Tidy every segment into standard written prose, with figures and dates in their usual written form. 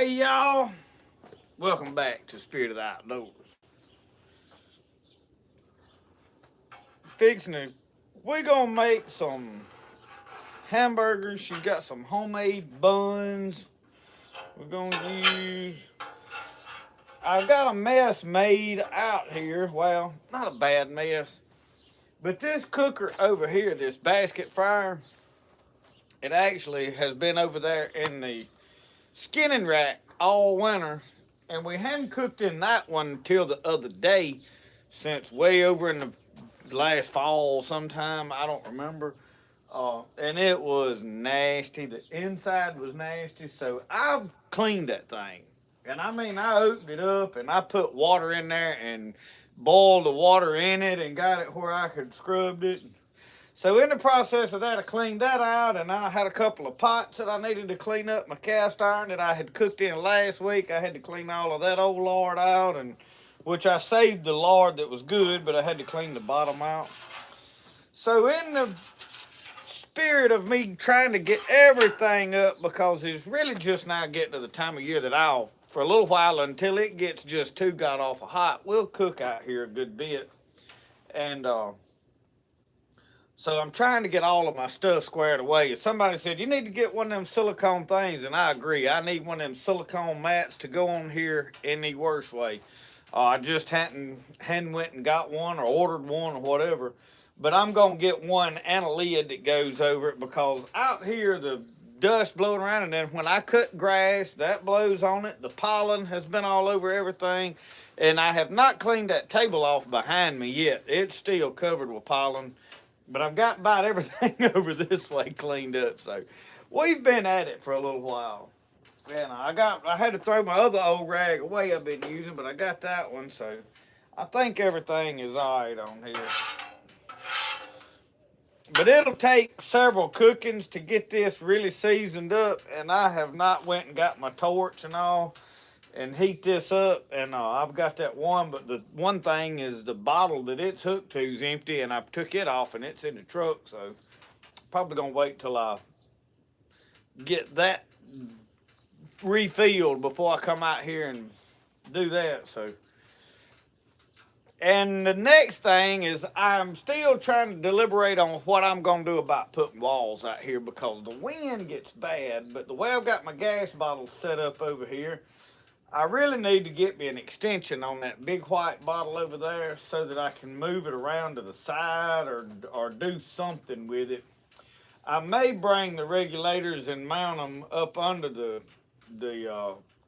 Hey y'all, welcome back to Spirit of the Outdoors. We gonna make some hamburgers. She's got some homemade buns. We're gonna use. I've got a mess made out here. Well, not a bad mess, but this cooker over here, this basket fryer, it actually has been over there in the skinning rack all winter, and we hadn't cooked in that one until the other day, since way over in the last fall sometime, I don't remember. And it was nasty. The inside was nasty, so I cleaned that thing. And I mean, I opened it up and I put water in there and boiled the water in it and got it where I could scrub it. So in the process of that, I cleaned that out, and I had a couple of pots that I needed to clean up. My cast iron that I had cooked in last week, I had to clean all of that old lard out, and which I saved the lard that was good, but I had to clean the bottom out. So in the spirit of me trying to get everything up, because it's really just now getting to the time of year that I'll, for a little while until it gets just too god awful hot, we'll cook out here a good bit. And so I'm trying to get all of my stuff squared away. Somebody said, you need to get one of them silicone things, and I agree. I need one of them silicone mats to go on here in the worst way. I just hadn't went and got one or ordered one or whatever. But I'm going to get one and a lid that goes over it, because out here the dust blowing around, and then when I cut grass, that blows on it. The pollen has been all over everything, and I have not cleaned that table off behind me yet. It's still covered with pollen. But I've got about everything over this way cleaned up, so we've been at it for a little while. And I had to throw my other old rag away I've been using, but I got that one, so I think everything is all right on here. But it'll take several cookings to get this really seasoned up, and I have not went and got my torch and all and heat this up, and I've got that one, but the one thing is the bottle that it's hooked to is empty, and I've took it off and it's in the truck, so probably gonna wait till I get that refilled before I come out here and do that. So, and the next thing is I'm still trying to deliberate on what I'm gonna do about putting walls out here, because the wind gets bad. But the way I've got my gas bottle set up over here, I really need to get me an extension on that big white bottle over there, so that I can move it around to the side or do something with it. I may bring the regulators and mount them up under the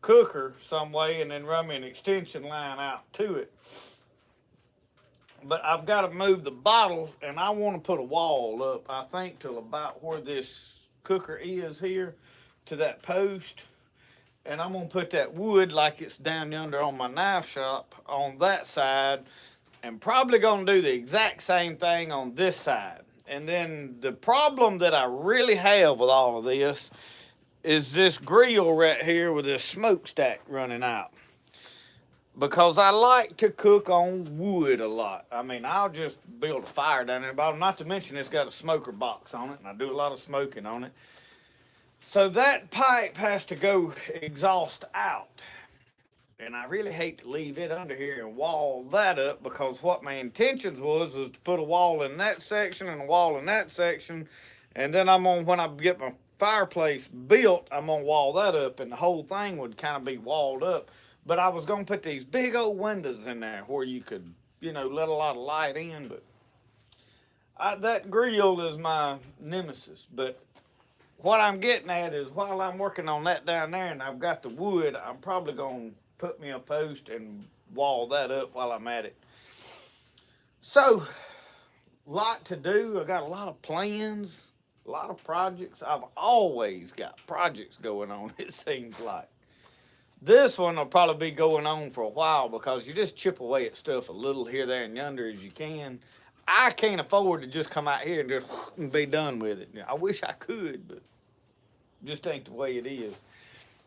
cooker some way, and then run me an extension line out to it. But I've got to move the bottle, and I want to put a wall up, I think, till about where this cooker is here, to that post. And I'm going to put that wood like it's down yonder on my knife shop on that side, and probably going to do the exact same thing on this side. And then the problem that I really have with all of this is this grill right here with this smokestack running out. Because I like to cook on wood a lot. I mean, I'll just build a fire down there, but not to mention it's got a smoker box on it, and I do a lot of smoking on it. So that pipe has to go exhaust out. And I really hate to leave it under here and wall that up, because what my intentions was to put a wall in that section and a wall in that section. And then when I get my fireplace built, I'm going to wall that up, and the whole thing would kind of be walled up. But I was going to put these big old windows in there where you could, let a lot of light in. But that grill is my nemesis. But what I'm getting at is, while I'm working on that down there and I've got the wood, I'm probably going to put me a post and wall that up while I'm at it. So, lot to do. I got a lot of plans, a lot of projects. I've always got projects going on, it seems like. This one will probably be going on for a while, because you just chip away at stuff a little here, there, and yonder as you can. I can't afford to just come out here and just be done with it. I wish I could, but just ain't the way it is.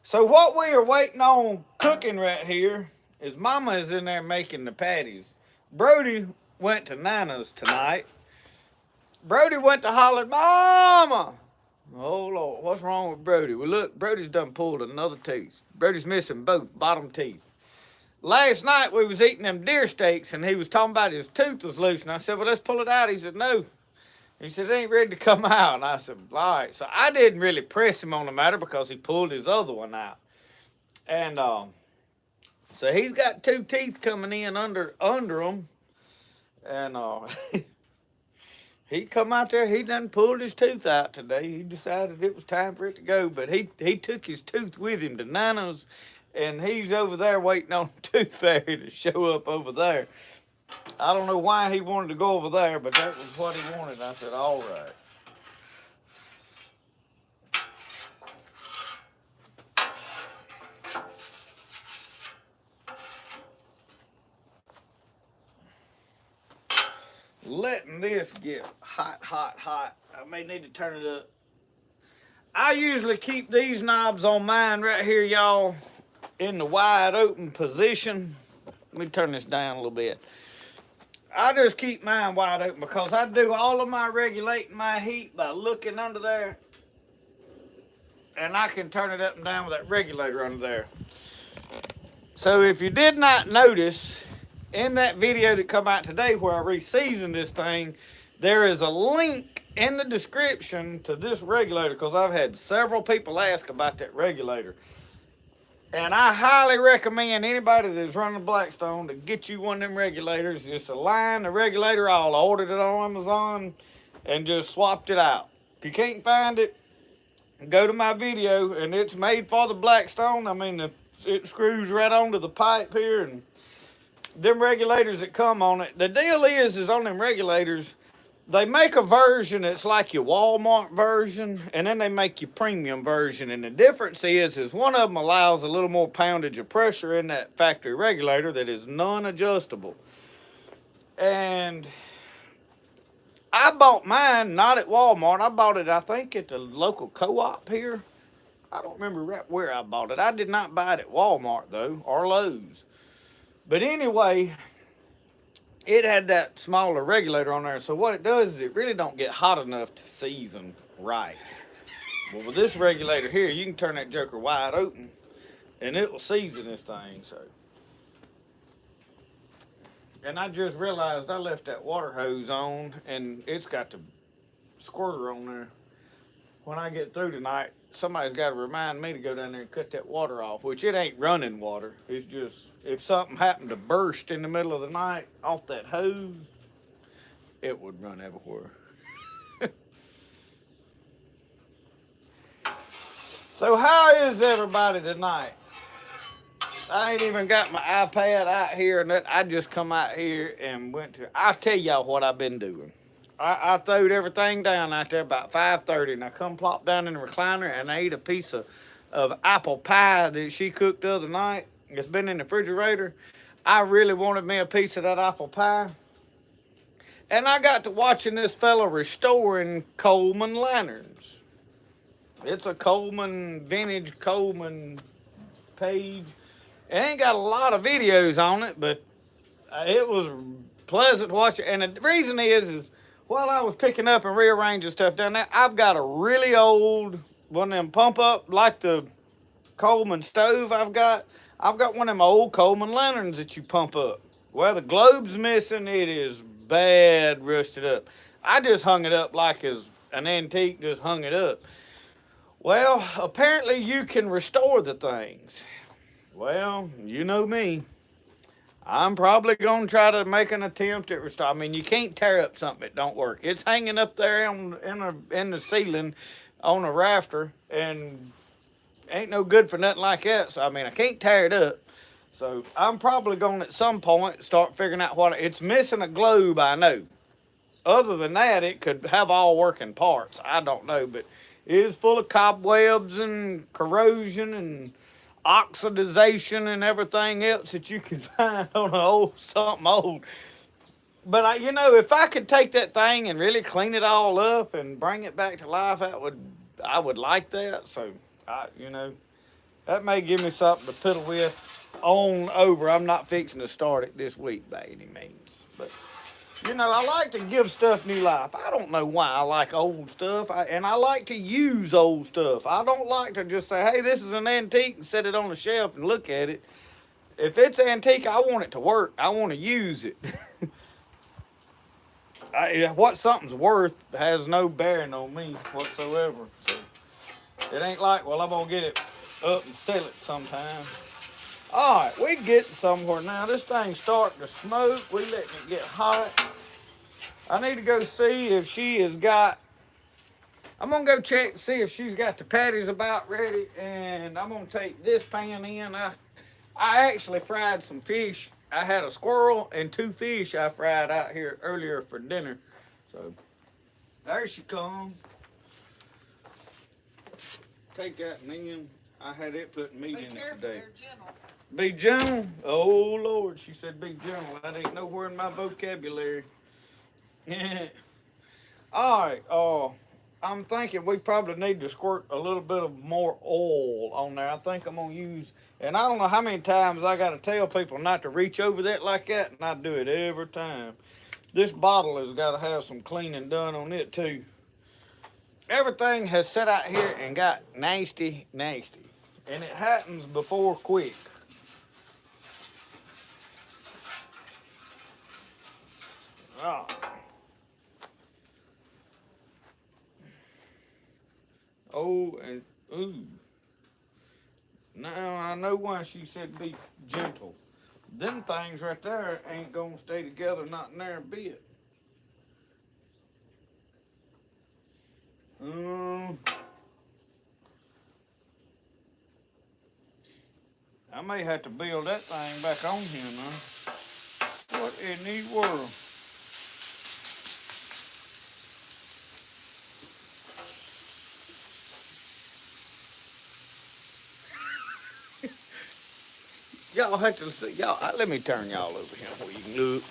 So what we are waiting on cooking right here is Mama is in there making the patties. Brody went to Nana's tonight. Brody went to holler, Mama, Oh, Lord, what's wrong with Brody? Well, look, Brody's done pulled another tooth. Brody's missing both bottom teeth. Last night we was eating them deer steaks, and he was talking about his tooth was loose, and I said, well, let's pull it out. He said, no. He said, it ain't ready to come out. And I said, all right. So I didn't really press him on the matter because he pulled his other one out. And so he's got two teeth coming in under him. And he come out there, he done pulled his tooth out today. He decided it was time for it to go. But he took his tooth with him to Nana's, and he's over there waiting on the tooth fairy to show up over there. I don't know why he wanted to go over there, but that was what he wanted. I said, all right. Letting this get hot, hot, hot. I may need to turn it up. I usually keep these knobs on mine right here, y'all, in the wide open position. Let me turn this down a little bit. I just keep mine wide open because I do all of my regulating my heat by looking under there. And I can turn it up and down with that regulator under there. So if you did not notice, in that video that come out today where I re-seasoned this thing, there is a link in the description to this regulator because I've had several people ask about that regulator. And I highly recommend anybody that's running Blackstone to get you one of them regulators. Just align the regulator. I ordered it on Amazon and just swapped it out. If you can't find it, go to my video, and it's made for the Blackstone. I mean, it screws right onto the pipe here, and them regulators that come on it. The deal is on them regulators, they make a version that's like your Walmart version, and then they make your premium version. And the difference is one of them allows a little more poundage of pressure in that factory regulator that is non-adjustable. And I bought mine not at Walmart. I bought it, I think, at the local co-op here. I don't remember right where I bought it. I did not buy it at Walmart, though, or Lowe's. But anyway, it had that smaller regulator on there. So what it does is it really don't get hot enough to season right. Well, with this regulator here, you can turn that joker wide open, and it will season this thing. So, and I just realized I left that water hose on, and it's got the squirter on there. When I get through tonight, somebody's got to remind me to go down there and cut that water off, which it ain't running water. It's just, if something happened to burst in the middle of the night off that hose, it would run everywhere. So how is everybody tonight? I ain't even got my iPad out here, and I just come out here and went to, I'll tell y'all what I've been doing. I throwed everything down out there about 5:30, and I come plop down in the recliner, and I ate a piece of apple pie that she cooked the other night. It's been in the refrigerator. I really wanted me a piece of that apple pie. And I got to watching this fella restoring Coleman lanterns. It's a Coleman, vintage Coleman page. It ain't got a lot of videos on it, but it was pleasant to watch it. And the reason is while I was picking up and rearranging stuff down there, I've got a really old one of them pump up, like the Coleman stove I've got one of them old Coleman lanterns that you pump up. Well, the globe's missing. It is bad rusted up. I just hung it up like as an antique, just hung it up. Well, apparently you can restore the things. Well, you know me. I'm probably going to try to make an attempt at restore. I mean, you can't tear up something that don't work. It's hanging up there in the ceiling on a rafter, and ain't no good for nothing like that. So, I mean, I can't tear it up. So, I'm probably going to, at some point, start figuring out what it's missing a globe, I know. Other than that, it could have all working parts. I don't know, but it is full of cobwebs and corrosion and oxidization and everything else that you can find on something old. But if I could take that thing and really clean it all up and bring it back to life, I would like that. So that may give me something to fiddle with on over. I'm not fixing to start it this week by any means, but You know, I like to give stuff new life. I don't know why I like old stuff, and I like to use old stuff. I don't like to just say, hey, this is an antique and set it on the shelf and look at it. If it's antique, I want it to work. I want to use it. What something's worth has no bearing on me whatsoever. So it ain't like, well, I'm going to get it up and sell it sometime. All right, we getting somewhere now. This thing's starting to smoke. We letting it get hot. I need to go see if she has got, I'm going to go check to see if she's got the patties about ready. And I'm going to take this pan in. I actually fried some fish. I had a squirrel and 2 fish I fried out here earlier for dinner. So there she comes. Take that in. I had it putting meat in it today. Be gentle? Oh, Lord. She said be gentle. That ain't nowhere in my vocabulary. All right. I'm thinking we probably need to squirt a little bit of more oil on there. I think I'm going to use, and I don't know how many times I got to tell people not to reach over that like that, and I do it every time. This bottle has got to have some cleaning done on it, too. Everything has sat out here and got nasty, nasty. And it happens before quick. Oh. Oh, and ooh. Now I know why she said be gentle. Them things right there ain't gonna stay together, not in there a bit. I may have to build that thing back on here now. What in the world? Y'all have to see, y'all, let me turn y'all over here where you can look.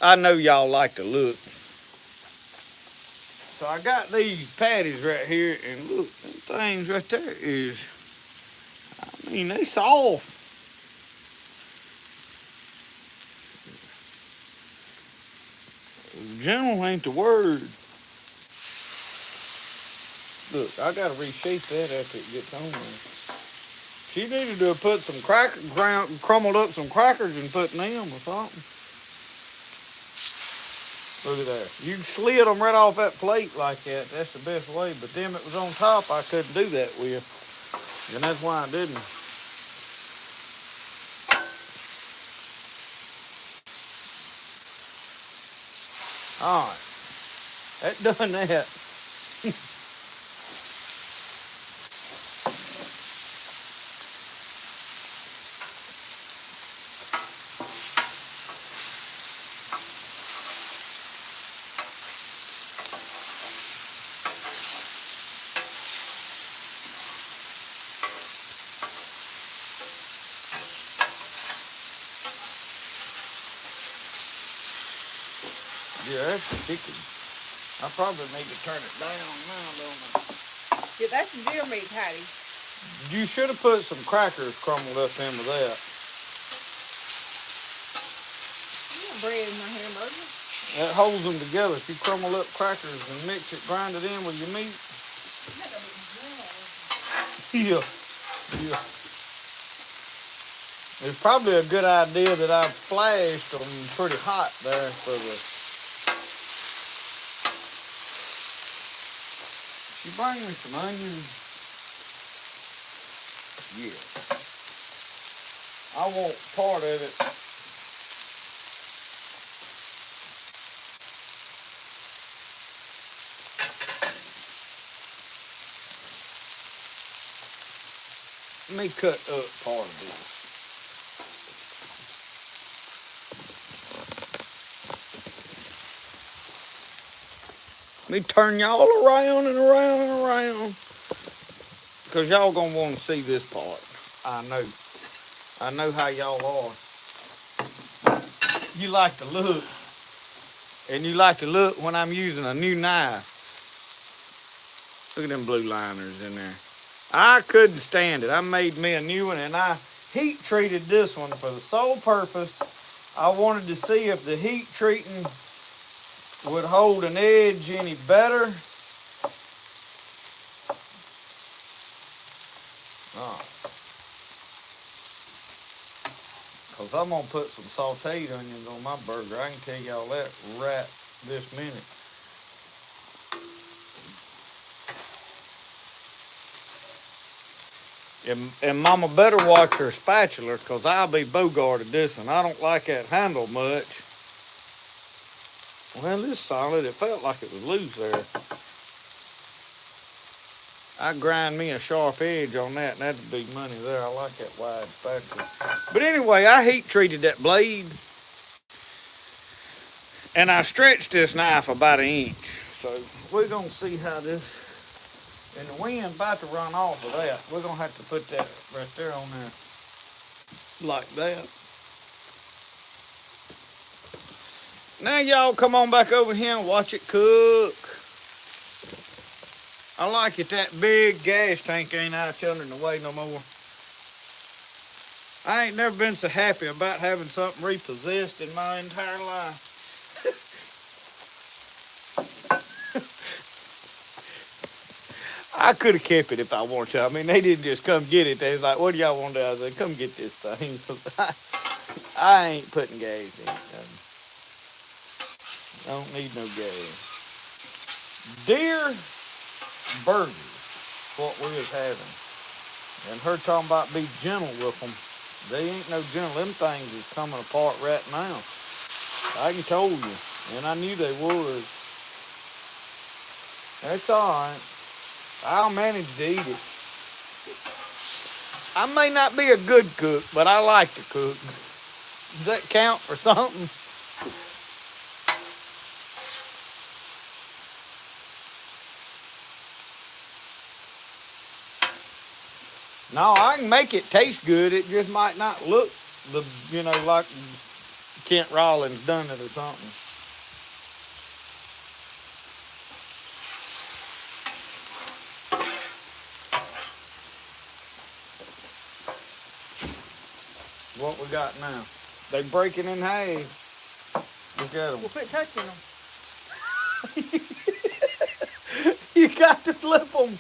I know y'all like to look. So I got these patties right here, and look, them things right there is, I mean, they soft. Gentle ain't the word. Look, I gotta reshape that after it gets on there. She needed to have put some crumbled up some crackers and put in them or something. Look at that. You slid them right off that plate like that. That's the best way. But them it was on top, I couldn't do that with. And that's why I didn't. All right. That done that. Yeah, that's the chicken. I probably need to turn it down now, don't I? Yeah, that's the deer meat patty. You should have put some crackers crumbled up in with that. Bread in my hamburger. That holds them together. If you crumble up crackers and mix it, grind it in with your meat. Yeah. Yeah. It's probably a good idea that I've flashed them pretty hot there for the. You bring me some onions. Yeah. I want part of it. Let me cut up part of this. Let me turn y'all around and around and around. Because y'all going to want to see this part. I know. I know how y'all are. You like to look. And you like to look when I'm using a new knife. Look at them blue liners in there. I couldn't stand it. I made me a new one, and I heat treated this one for the sole purpose I wanted to see if the heat treating would hold an edge any better. Because I'm going to put some sauteed onions on my burger. I can tell y'all that right this minute. And Mama better watch her spatula, because I'll be bogarted this one. I don't like that handle much. Well, it's solid. It felt like it was loose there. I grind me a sharp edge on that, and that'd be money there. I like that wide spatula. But anyway, I heat treated that blade, and I stretched this knife about an inch. So we're going to see how this, and the wind about to run off of that. We're going to have to put that right there on there like that. Now y'all come on back over here and watch it cook. I like it that big gas tank ain't out yonder in the way no more. I ain't never been so happy about having something repossessed in my entire life. I could have kept it if I wanted to. I mean, they didn't just come get it. They was like, what do y'all want to do? I said, come get this thing. I ain't putting gas in it. I don't need no gas. Burgers, what we was having. And her talking about be gentle with them. They ain't no gentle. Them things is coming apart right now. I can told you. And I knew they would. That's alright. I'll manage to eat it. I may not be a good cook, but I like to cook. Does that count for something? No, I can make it taste good. It just might not look like Kent Rollins done it or something. What we got now? They breaking in half. Look at them. We'll quit touching them. You got to flip them.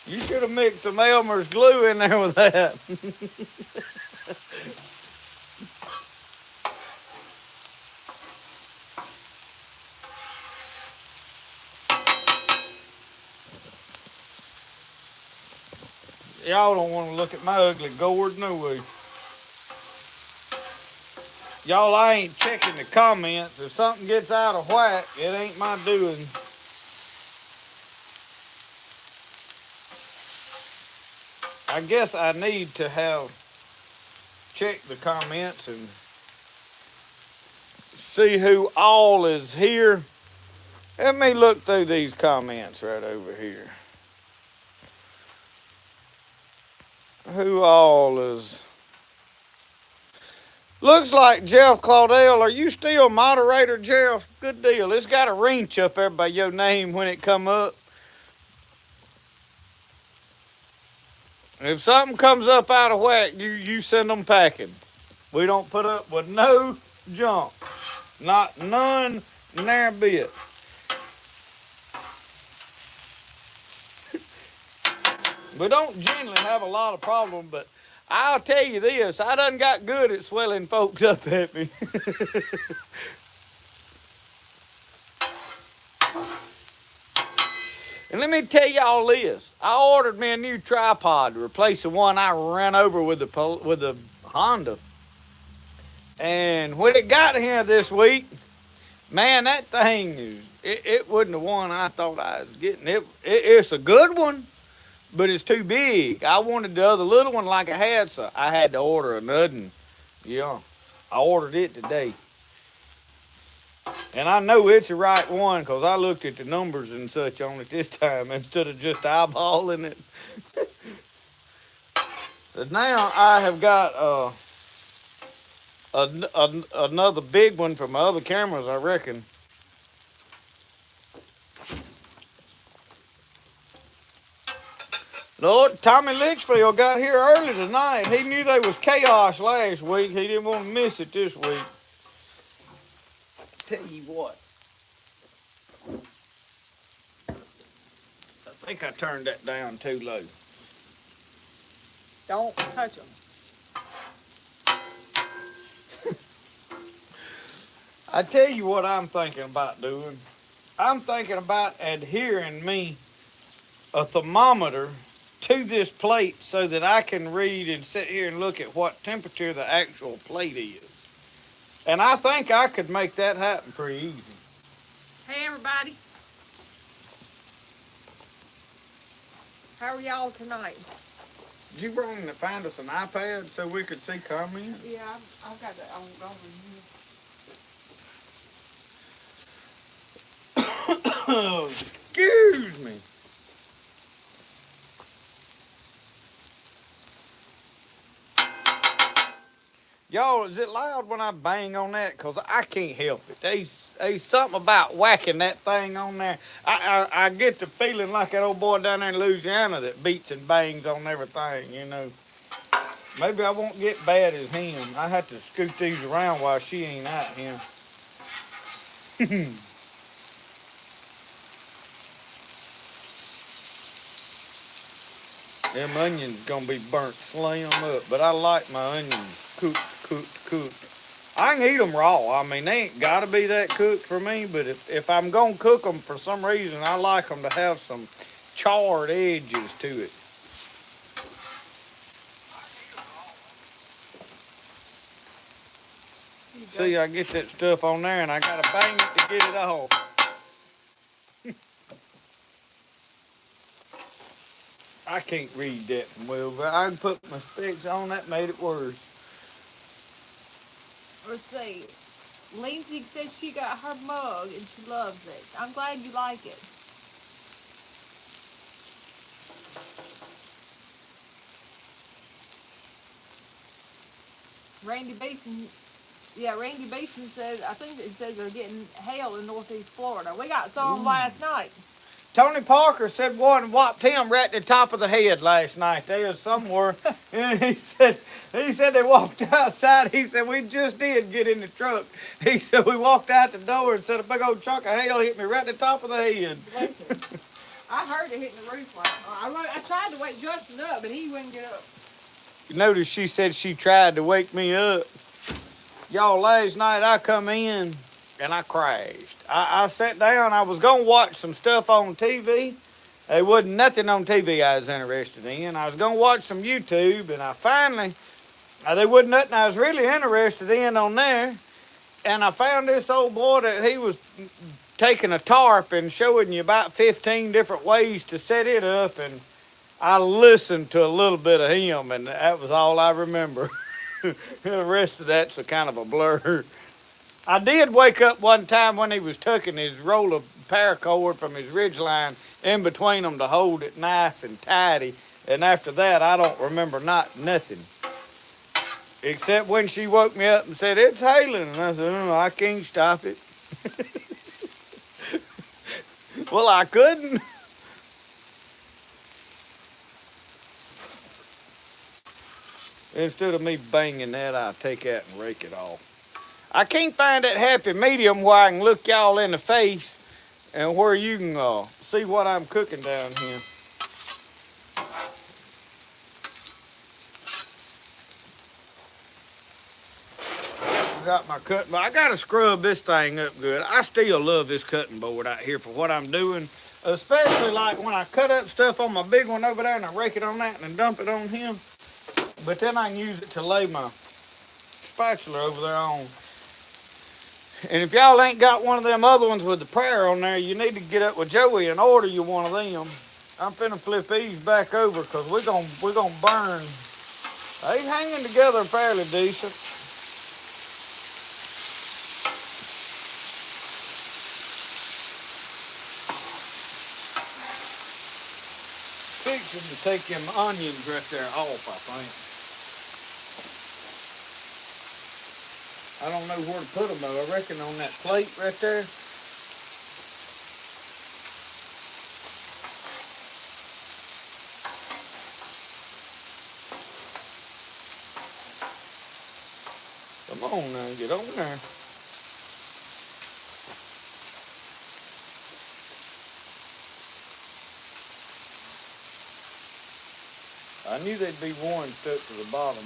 You should have mixed some Elmer's glue in there with that. Y'all don't want to look at my ugly gourd, no way. Y'all, I ain't checking the comments. If something gets out of whack, it ain't my doing. I guess I need to have checked the comments and see who all is here. Let me look through these comments right over here. Who all is... Looks like Jeff Claudel. Are you still moderator, Jeff? Good deal. It's got a wrench up there by your name when it come up. If something comes up out of whack, you send them packing. We don't put up with no junk. Not none, near bit. We don't generally have a lot of problems, but I'll tell you this, I done got good at swelling folks up at me. And let me tell y'all this, I ordered me a new tripod to replace the one I ran over with the Honda. And when it got here this week, man, that thing, it wasn't the one I thought I was getting. It's a good one, but it's too big. I wanted the other little one like I had, so I had to order another one. Yeah, I ordered it today. And I know it's the right one because I looked at the numbers and such on it this time instead of just eyeballing it. So now I have got another big one for my other cameras, I reckon. Lord, Tommy Litchfield got here early tonight. He knew there was chaos last week. He didn't want to miss it this week. Tell you what. I think I turned that down too low. Don't touch them. I tell you what I'm thinking about doing. I'm thinking about adhering me a thermometer to this plate so that I can read and sit here and look at what temperature the actual plate is. And I think I could make that happen pretty easy. Hey, everybody. How are y'all tonight? Did you find us an iPad so we could see comments? Yeah, I've got that on over here. Excuse me. Y'all, is it loud when I bang on that? Because I can't help it. There's something about whacking that thing on there. I get the feeling like that old boy down there in Louisiana that beats and bangs on everything, you know. Maybe I won't get bad as him. I have to scoot these around while she ain't out here. Them onions gonna be burnt slam up, but I like my onions cooked. I can eat them raw. I mean, they ain't gotta be that cooked for me, but if I'm gonna cook them for some reason, I like them to have some charred edges to it. See, I get that stuff on there and I gotta bang it to get it off. I can't read that from well, but I can put my specs on. That made it worse. Let's see. Lindsay says she got her mug and she loves it. I'm glad you like it. Randy Beeson says, I think it says they're getting hail in northeast Florida. We got some last night. Tony Parker said one whopped him right at the top of the head last night. They was somewhere, and he said they walked outside. He said we just did get in the truck. He said we walked out the door and said a big old chunk of hail hit me right at the top of the head. I heard it hitting the roof last night. I tried to wake Justin up, but he wouldn't get up. You notice she said she tried to wake me up. Y'all, last night I come in and I crashed. I sat down. I was going to watch some stuff on TV. There wasn't nothing on TV I was interested in. I was going to watch some YouTube, and I finally, there wasn't nothing I was really interested in on there. And I found this old boy that he was taking a tarp and showing you about 15 different ways to set it up. And I listened to a little bit of him, and that was all I remember. The rest of that's a kind of a blur. I did wake up one time when he was tucking his roll of paracord from his ridgeline in between them to hold it nice and tidy. And after that, I don't remember nothing. Except when she woke me up and said, it's hailing. And I said, oh, I can't stop it. Well, I couldn't. Instead of me banging that, I'll take that and rake it off. I can't find that happy medium where I can look y'all in the face and where you can see what I'm cooking down here. I got my cutting board. I got to scrub this thing up good. I still love this cutting board out here for what I'm doing, especially like when I cut up stuff on my big one over there and I rake it on that and then dump it on him. But then I can use it to lay my spatula over there on. And if y'all ain't got one of them other ones with the prayer on there, you need to get up with Joey and order you one of them. I'm finna flip these back over because we're gonna burn. They hanging together fairly decent. Fixing to take them onions right there off, I think. I don't know where to put them, though. I reckon on that plate right there. Come on now, get on there. I knew they'd be one stuck to the bottom.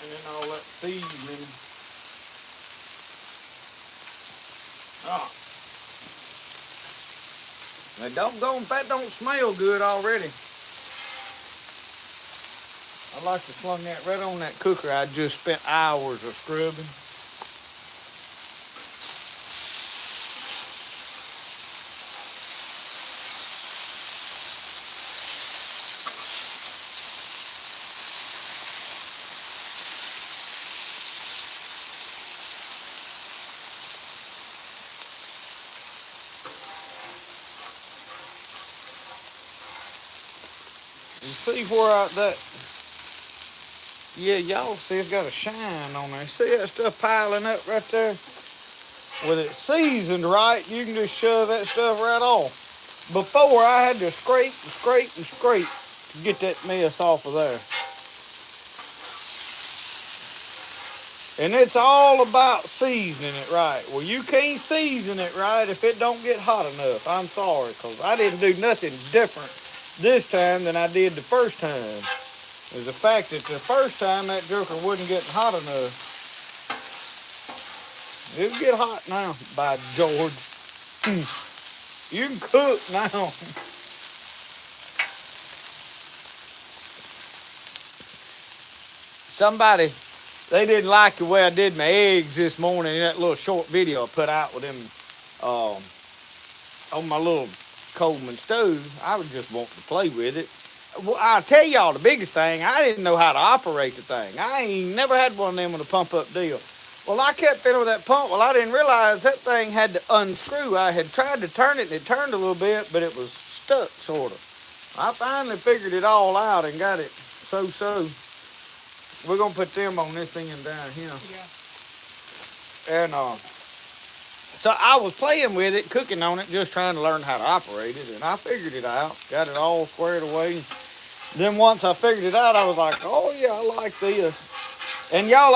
And then all that seasoning. Ah. Now doggone if that don't smell good already. I like to slung that right on that cooker I just spent hours of scrubbing. You see where yeah, y'all see it's got a shine on there. See that stuff piling up right there? With it seasoned right, you can just shove that stuff right off. Before, I had to scrape and scrape and scrape to get that mess off of there. And it's all about seasoning it right. Well, you can't season it right if it don't get hot enough. I'm sorry, because I didn't do nothing different this time than I did the first time. Is the fact that the first time that joker wasn't getting hot enough. It'll get hot now, by George. You can cook now. Somebody, they didn't like the way I did my eggs this morning in that little short video I put out with them on my little Coleman stove. I was just wanting to play with it. Well, I'll tell y'all the biggest thing, I didn't know how to operate the thing. I ain't never had one of them with a pump up deal. Well, I kept fiddling with that pump. Well, I didn't realize that thing had to unscrew. I had tried to turn it, and it turned a little bit, but it was stuck, sort of. I finally figured it all out and got it so. We're going to put them on this thing down here. Yeah. And so I was playing with it, cooking on it, just trying to learn how to operate it, and I figured it out, got it all squared away. Then once I figured it out, I was like, oh, yeah, I like this. And y'all,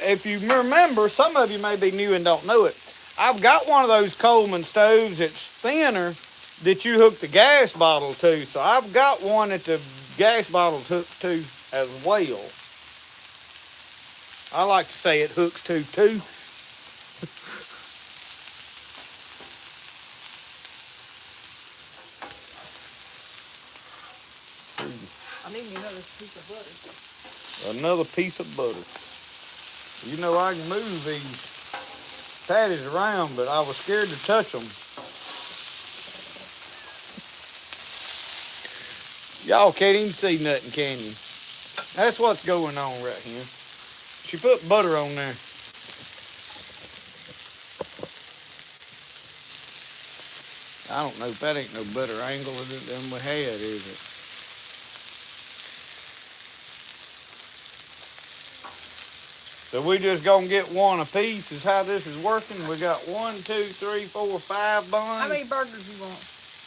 if you remember, some of you may be new and don't know it. I've got one of those Coleman stoves that's thinner that you hook the gas bottle to. So I've got one that the gas bottle's hooked to as well. I like to say it hooks to too. I need another piece of butter. Another piece of butter. You know I can move these patties around, but I was scared to touch them. Y'all can't even see nothing, can you? That's what's going on right here. She put butter on there. I don't know if that ain't no better angle than we had, is it? So we just gonna get one a piece is how this is working. We got 1, 2, 3, 4, 5 buns. How many burgers you want?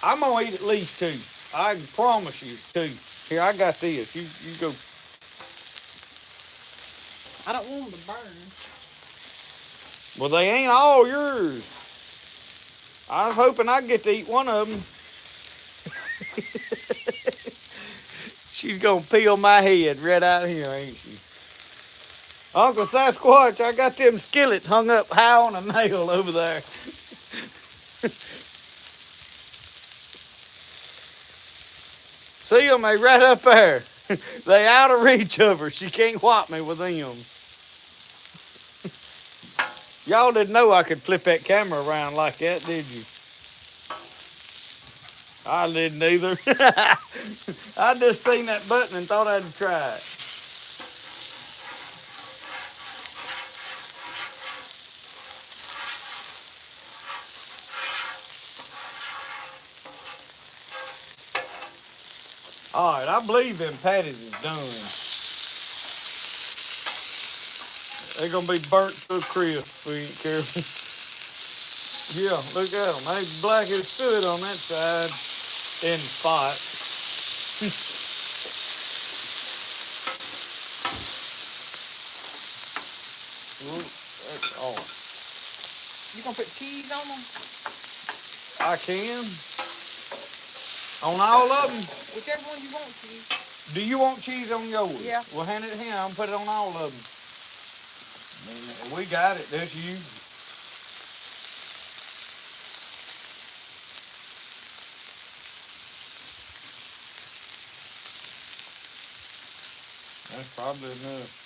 I'm gonna eat at least 2. I can promise you 2. Here, I got this. You go. I don't want them to burn. Well, they ain't all yours. I was hoping I'd get to eat one of them. She's gonna peel my head right out here, ain't she? Uncle Sasquatch, I got them skillets hung up high on a nail over there. See them? They right up there. They out of reach of her. She can't whop me with them. Y'all didn't know I could flip that camera around like that, did you? I didn't either. I just seen that button and thought I'd try it. All right, I believe them patties is done. They're going to be burnt to a crisp if we ain't careful. Yeah, look at them. They black as soot on that side in the pot. gonna put cheese on them? I can. On all of them. Whichever one you want cheese. Do you want cheese on yours? Yeah. Well, hand it to him. I'm gonna put it on all of them. We got it. That's you. That's probably enough.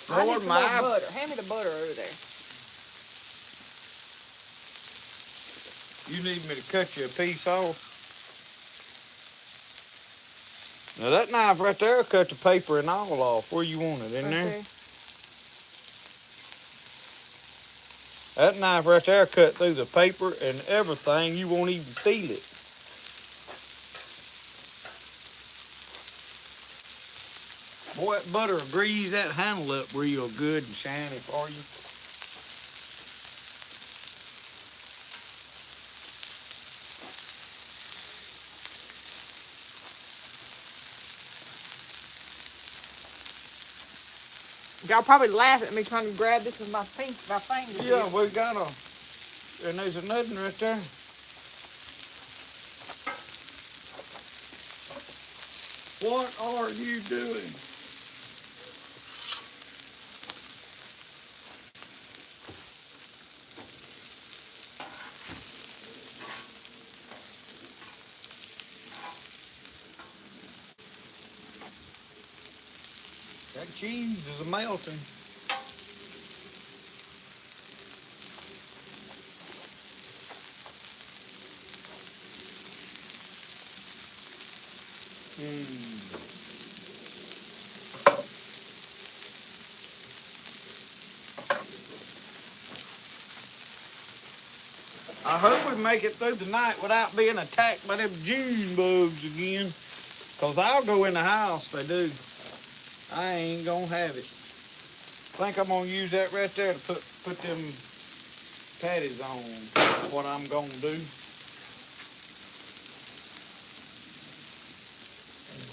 I need Lord, some my more butter. Hand me the butter over there. You need me to cut you a piece off? Now that knife right there will cut the paper and all off. Where you want it? In there? Okay. That knife right there cut through the paper and everything. You won't even feel it. Boy, that butter will grease that handle up real good and shiny for you. Y'all probably laugh at me trying to grab this with my fingers. Yeah, we got a, and there's another one right there. What are you doing? That cheese is melting. I hope we make it through the night without being attacked by them June bugs again. Cause I'll go in the house if they do. I ain't gonna have it. I think I'm gonna use that right there to put them patties on. What I'm gonna do.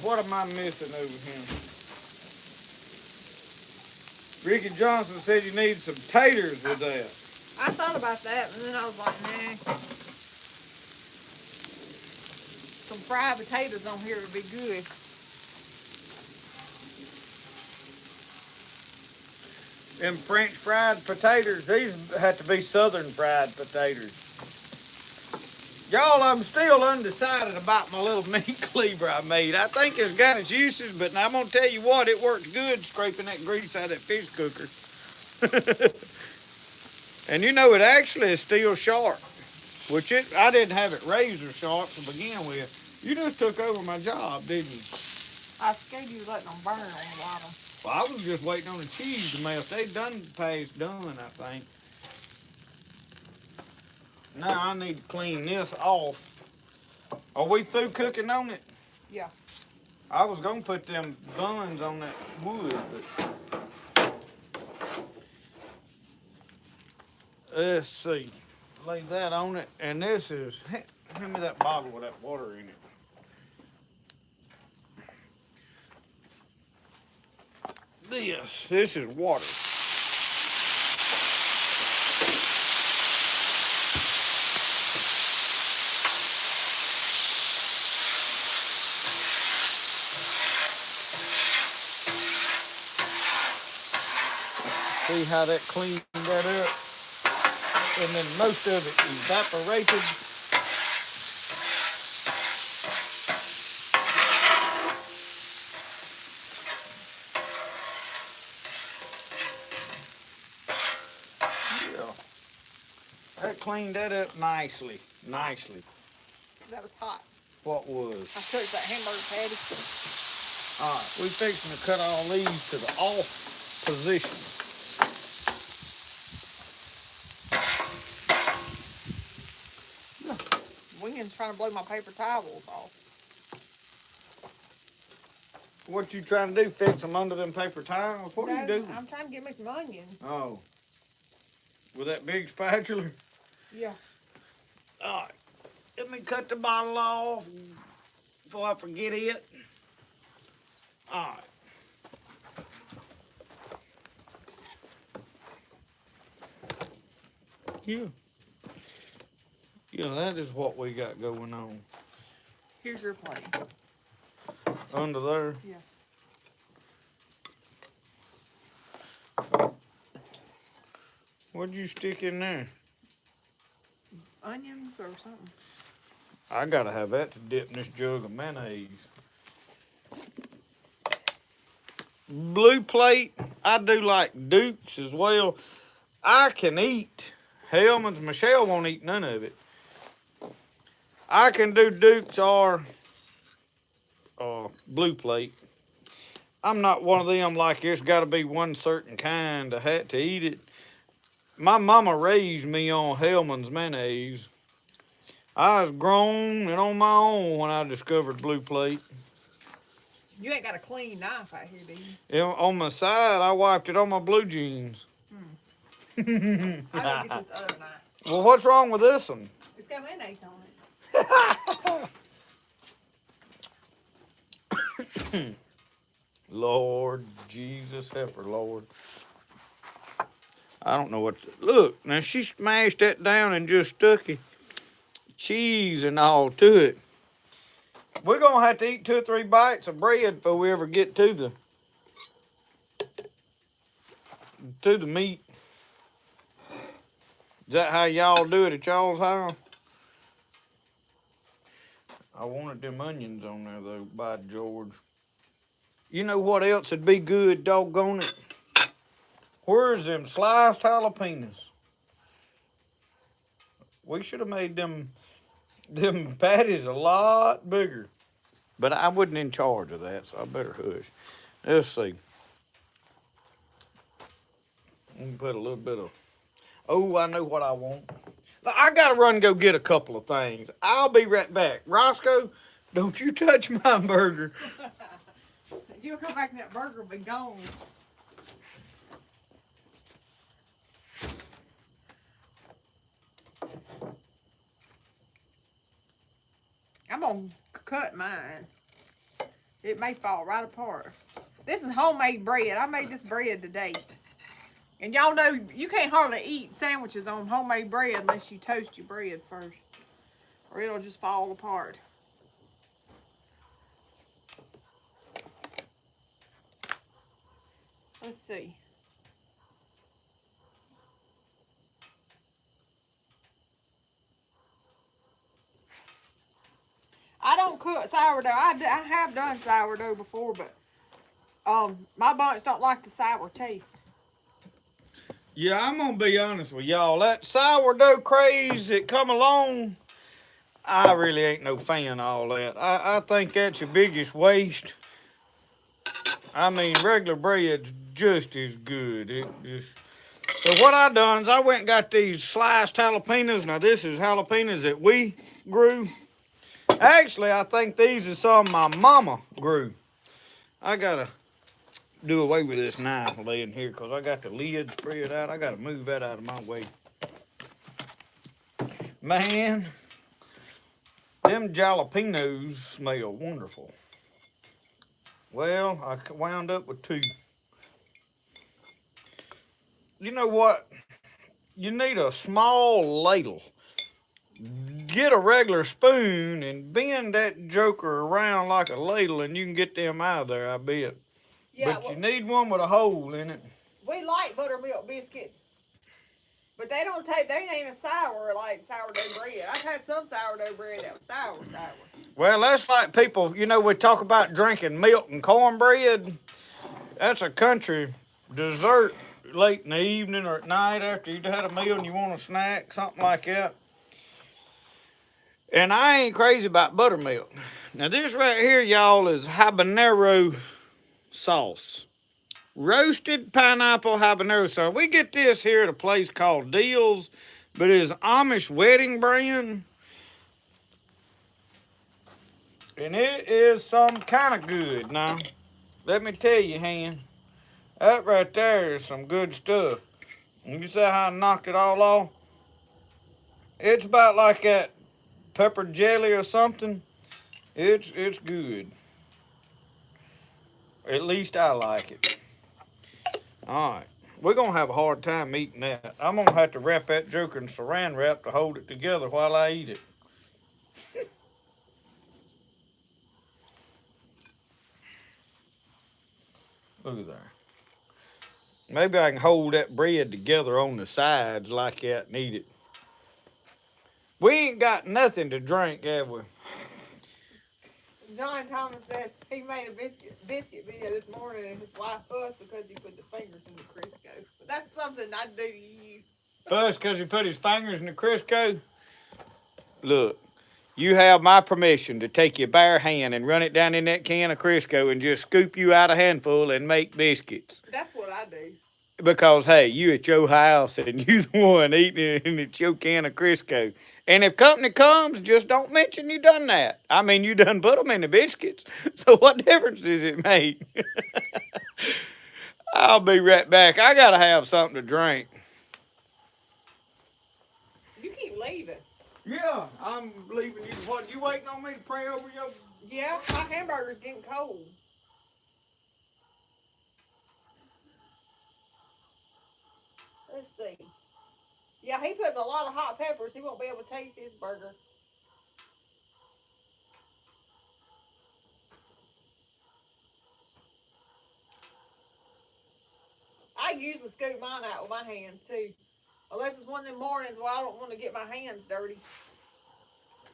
What am I missing over here? Ricky Johnson said you need some taters with that. I thought about that, and then I was like, nah. Some fried potatoes on here would be good. Them French fried potatoes, these have to be southern fried potatoes. Y'all, I'm still undecided about my little meat cleaver I made. I think it's got its uses, but I'm going to tell you what, it works good scraping that grease out of that fish cooker. And you know, it actually is still sharp, which I didn't have it razor sharp to begin with. You just took over my job, didn't you? I was scared you was letting them burn on the bottom. Well, I was just waiting on the cheese to melt. They done past done, I think. Now I need to clean this off. Are we through cooking on it? Yeah. I was gonna put them buns on that wood, but let's see. Lay that on it, and this is. Hand me that bottle with that water in it. This is water. See how that cleaned that up? And then most of it evaporated. That cleaned that up nicely. That was hot. What was? I cooked that hamburger patty. All right, we fixing to cut all these to the off position. Wing's trying to blow my paper towels off. What you trying to do? Fix them under them paper towels? What are you doing? I'm trying to get me some onions. Oh. With that big spatula? Yeah. All right. Let me cut the bottle off before I forget it. All right. Yeah. Yeah, that is what we got going on. Here's your plate. Under there? Yeah. What'd you stick in there? Onions or something. I gotta have that to dip in this jug of mayonnaise. Blue plate, I do like Duke's as well. I can eat Hellman's. Michelle won't eat none of it. I can do Duke's or blue plate. I'm not one of them like it's got to be one certain kind of hat to eat it. My mama raised me on Hellman's mayonnaise. I was grown and on my own when I discovered blue plate. You ain't got a clean knife out here, do you? Yeah, on my side, I wiped it on my blue jeans. I gotta get this other knife. Well, what's wrong with this one? It's got mayonnaise on it. Lord Jesus help her, Lord. I don't know what to, look, now she smashed that down and just stuck it, cheese and all to it. We're going to have to eat 2 or 3 bites of bread before we ever get to the meat. Is that how y'all do it at y'all's house? I wanted them onions on there, though, by George. You know what else would be good, doggone it? Where's them sliced jalapenos? We should have made them patties a lot bigger. But I wasn't in charge of that, so I better hush. Let's see. We can put a little bit of... Oh, I know what I want. I got to run and go get a couple of things. I'll be right back. Roscoe, don't you touch my burger. You'll come back and that burger will be gone. I'm going to cut mine. It may fall right apart. This is homemade bread. I made this bread today. And y'all know you can't hardly eat sandwiches on homemade bread unless you toast your bread first. Or it'll just fall apart. Let's see. I don't cook sourdough. I have done sourdough before, but my bunch don't like the sour taste. Yeah, I'm going to be honest with y'all. That sourdough craze that come along, I really ain't no fan of all that. I think that's your biggest waste. I mean, regular bread's just as good. So what I done is I went and got these sliced jalapenos. Now, this is jalapenos that we grew. Actually, I think these are some my mama grew. I got to do away with this knife laying here because I got the lid spread out. I got to move that out of my way. Man, them jalapenos smell wonderful. Well, I wound up with 2. You know what? You need a small ladle. Get a regular spoon and bend that joker around like a ladle and you can get them out of there, I bet. Yeah, but you need one with a hole in it. We like buttermilk biscuits, but they ain't even sour like sourdough bread. I've had some sourdough bread that was sour. Well, that's like people, you know, we talk about drinking milk and cornbread. That's a country dessert late in the evening or at night after you've had a meal and you want a snack, something like that. And I ain't crazy about buttermilk. Now this right here, y'all, is habanero sauce. Roasted pineapple habanero sauce. We get this here at a place called Deal's, but it's Amish wedding brand. And it is some kind of good. Now, let me tell you, Han, that right there is some good stuff. And you see how I knocked it all off? It's about like that pepper jelly or something. It's good. At least I like it. All right. We're going to have a hard time eating that. I'm going to have to wrap that joker in saran wrap to hold it together while I eat it. Look at there. Maybe I can hold that bread together on the sides like that and eat it. We ain't got nothing to drink, have we? John Thomas said he made a biscuit video this morning and his wife fussed because he put the fingers in the Crisco. But that's something I do to you. Fuss because he put his fingers in the Crisco? Look, you have my permission to take your bare hand and run it down in that can of Crisco and just scoop you out a handful and make biscuits. That's what I do. Because, hey, you at your house and you the one eating it and it's your can of Crisco. And if company comes, just don't mention you done that. I mean, you done put them in the biscuits. So what difference does it make? I'll be right back. I got to have something to drink. You keep leaving. Yeah, I'm leaving you. What, you waiting on me to pray over your... Yeah, my hamburger's getting cold. Let's see. Yeah, he puts a lot of hot peppers. He won't be able to taste his burger. I usually scoop mine out with my hands too. Unless it's one of them mornings where I don't want to get my hands dirty.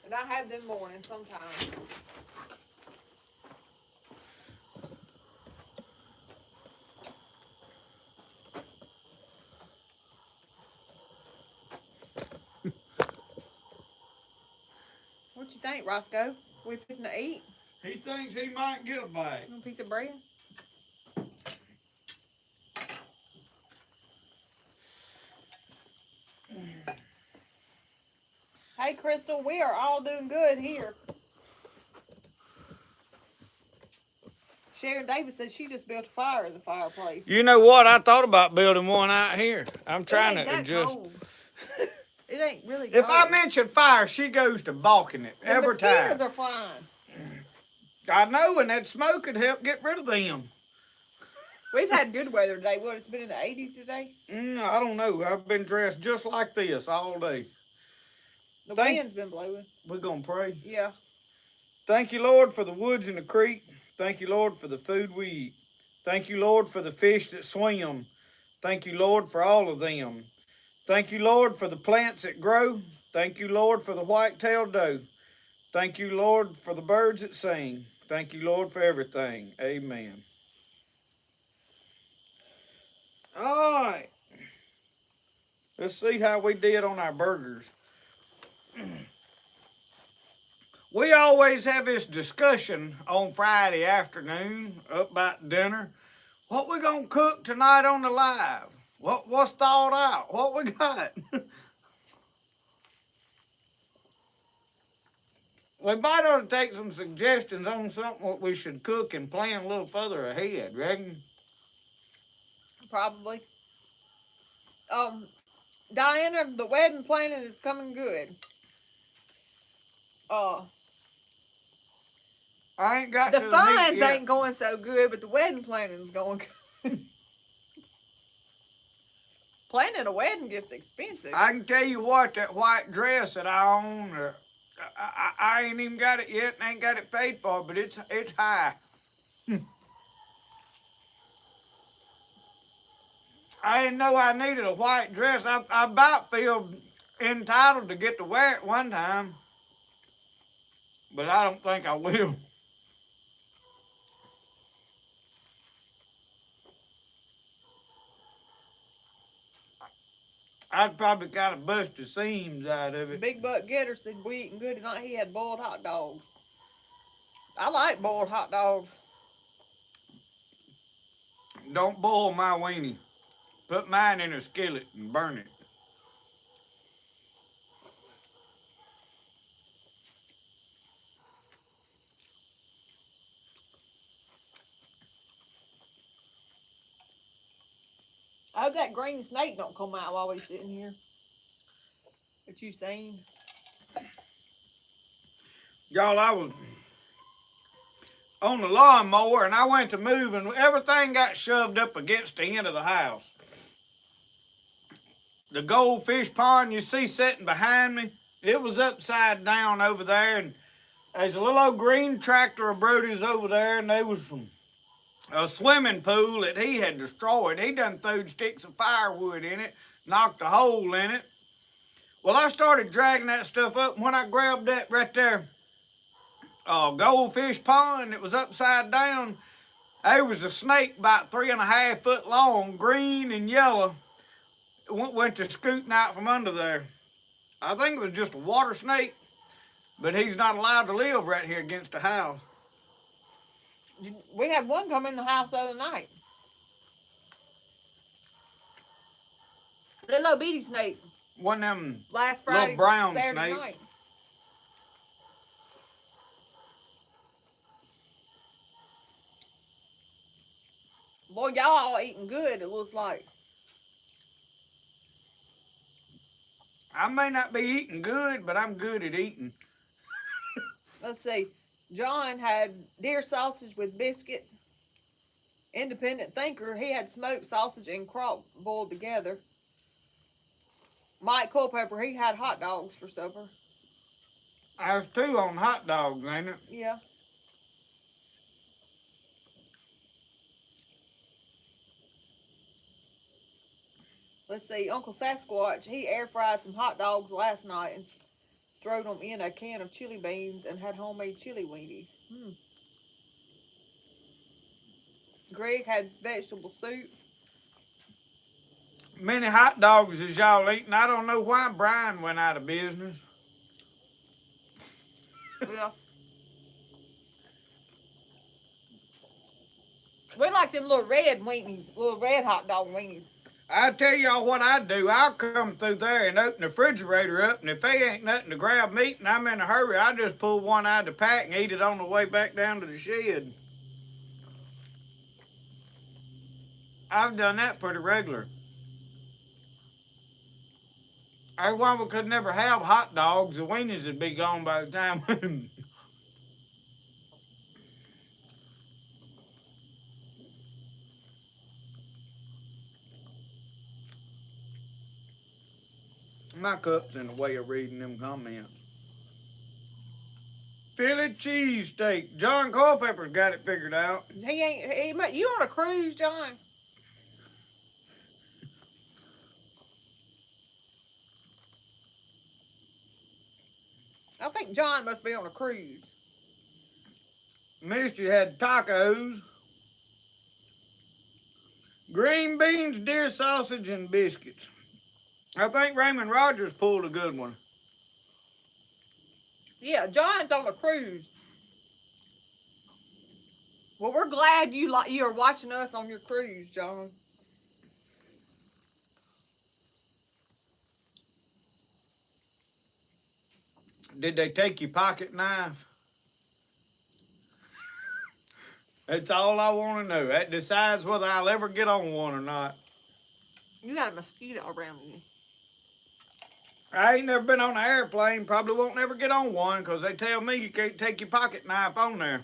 And I have them mornings sometimes. What you think, Roscoe? We fixing to eat? He thinks he might get a bite. A piece of bread? Hey, Crystal, we are all doing good here. Sharon Davis says she just built a fire in the fireplace. You know what? I thought about building one out here. I'm trying to adjust. It ain't really cold. If I mention fire, she goes to balking it every time. The mosquitoes are flying. I know, and that smoke could help get rid of them. We've had good weather today. What, it's been in the 80s today? I don't know. I've been dressed just like this all day. The wind's been blowing. We're going to pray. Yeah. Thank you, Lord, for the woods and the creek. Thank you, Lord, for the food we eat. Thank you, Lord, for the fish that swim. Thank you, Lord, for all of them. Thank you, Lord, for the plants that grow. Thank you, Lord, for the white-tailed doe. Thank you, Lord, for the birds that sing. Thank you, Lord, for everything. Amen. All right. Let's see how we did on our burgers. We always have this discussion on Friday afternoon up about dinner. What we gonna cook tonight on the live? What's thought out? What we got? We might ought to take some suggestions on something what we should cook and plan a little further ahead, reckon? Probably. Diana, the wedding planning is coming good. I ain't got the to funds meet yet. ain't going so good, but the wedding planning's going good. Planning a wedding gets expensive. I can tell you what, that white dress that I own, I ain't even got it yet and ain't got it paid for, but it's high. I didn't know I needed a white dress. I about feel entitled to get to wear it one time, but I don't think I will. I'd probably kind of bust the seams out of it. Big Buck Getter said we eating good tonight. He had boiled hot dogs. I like boiled hot dogs. Don't boil my weenie. Put mine in a skillet and burn it. I hope that green snake don't come out while we sitting here. That you seen? Y'all, I was on the lawnmower and I went to move and everything got shoved up against the end of the house. The goldfish pond you see sitting behind me, it was upside down over there, and there's a little old green tractor of Brody's over there, and there was a swimming pool that he had destroyed. He done threw sticks of firewood in it, knocked a hole in it. Well, I started dragging that stuff up, and when I grabbed that right there, goldfish pond that was upside down, there was a snake about 3.5 foot long, green and yellow, went to scooting out from under there. I think it was just a water snake, but he's not allowed to live right here against the house. We had one come in the house the other night. The little bitty snake. One of them last Friday, little brown Saturday snakes. night. Boy, y'all all eating good, it looks like. I may not be eating good, but I'm good at eating. Let's see. John had deer sausage with biscuits. Independent thinker, he had smoked sausage and crop boiled together. Mike Culpepper, he had hot dogs for supper. There's 2 on hot dogs, ain't it? Yeah. Let's see, Uncle Sasquatch, he air fried some hot dogs last night and threw them in a can of chili beans and had homemade chili weenies. Greg had vegetable soup. Many hot dogs as y'all eating. I don't know why Brian went out of business. Yeah. We like them little red weenies, little red hot dog weenies. I tell y'all what I do. I'll come through there and open the refrigerator up, and if they ain't nothing to grab meat and I'm in a hurry, I just pull one out of the pack and eat it on the way back down to the shed. I've done that pretty regular. That's why we could never have hot dogs. The weenies would be gone by the time. My cup's in the way of reading them comments. Philly cheesesteak. John Culpepper's got it figured out. You on a cruise, John? I think John must be on a cruise. Misty had tacos, green beans, deer sausage, and biscuits. I think Raymond Rogers pulled a good one. Yeah, John's on a cruise. Well, we're glad you are watching us on your cruise, John. Did they take your pocket knife? That's all I want to know. That decides whether I'll ever get on one or not. You got a mosquito around you. I ain't never been on an airplane. Probably won't never get on one because they tell me you can't take your pocket knife on there.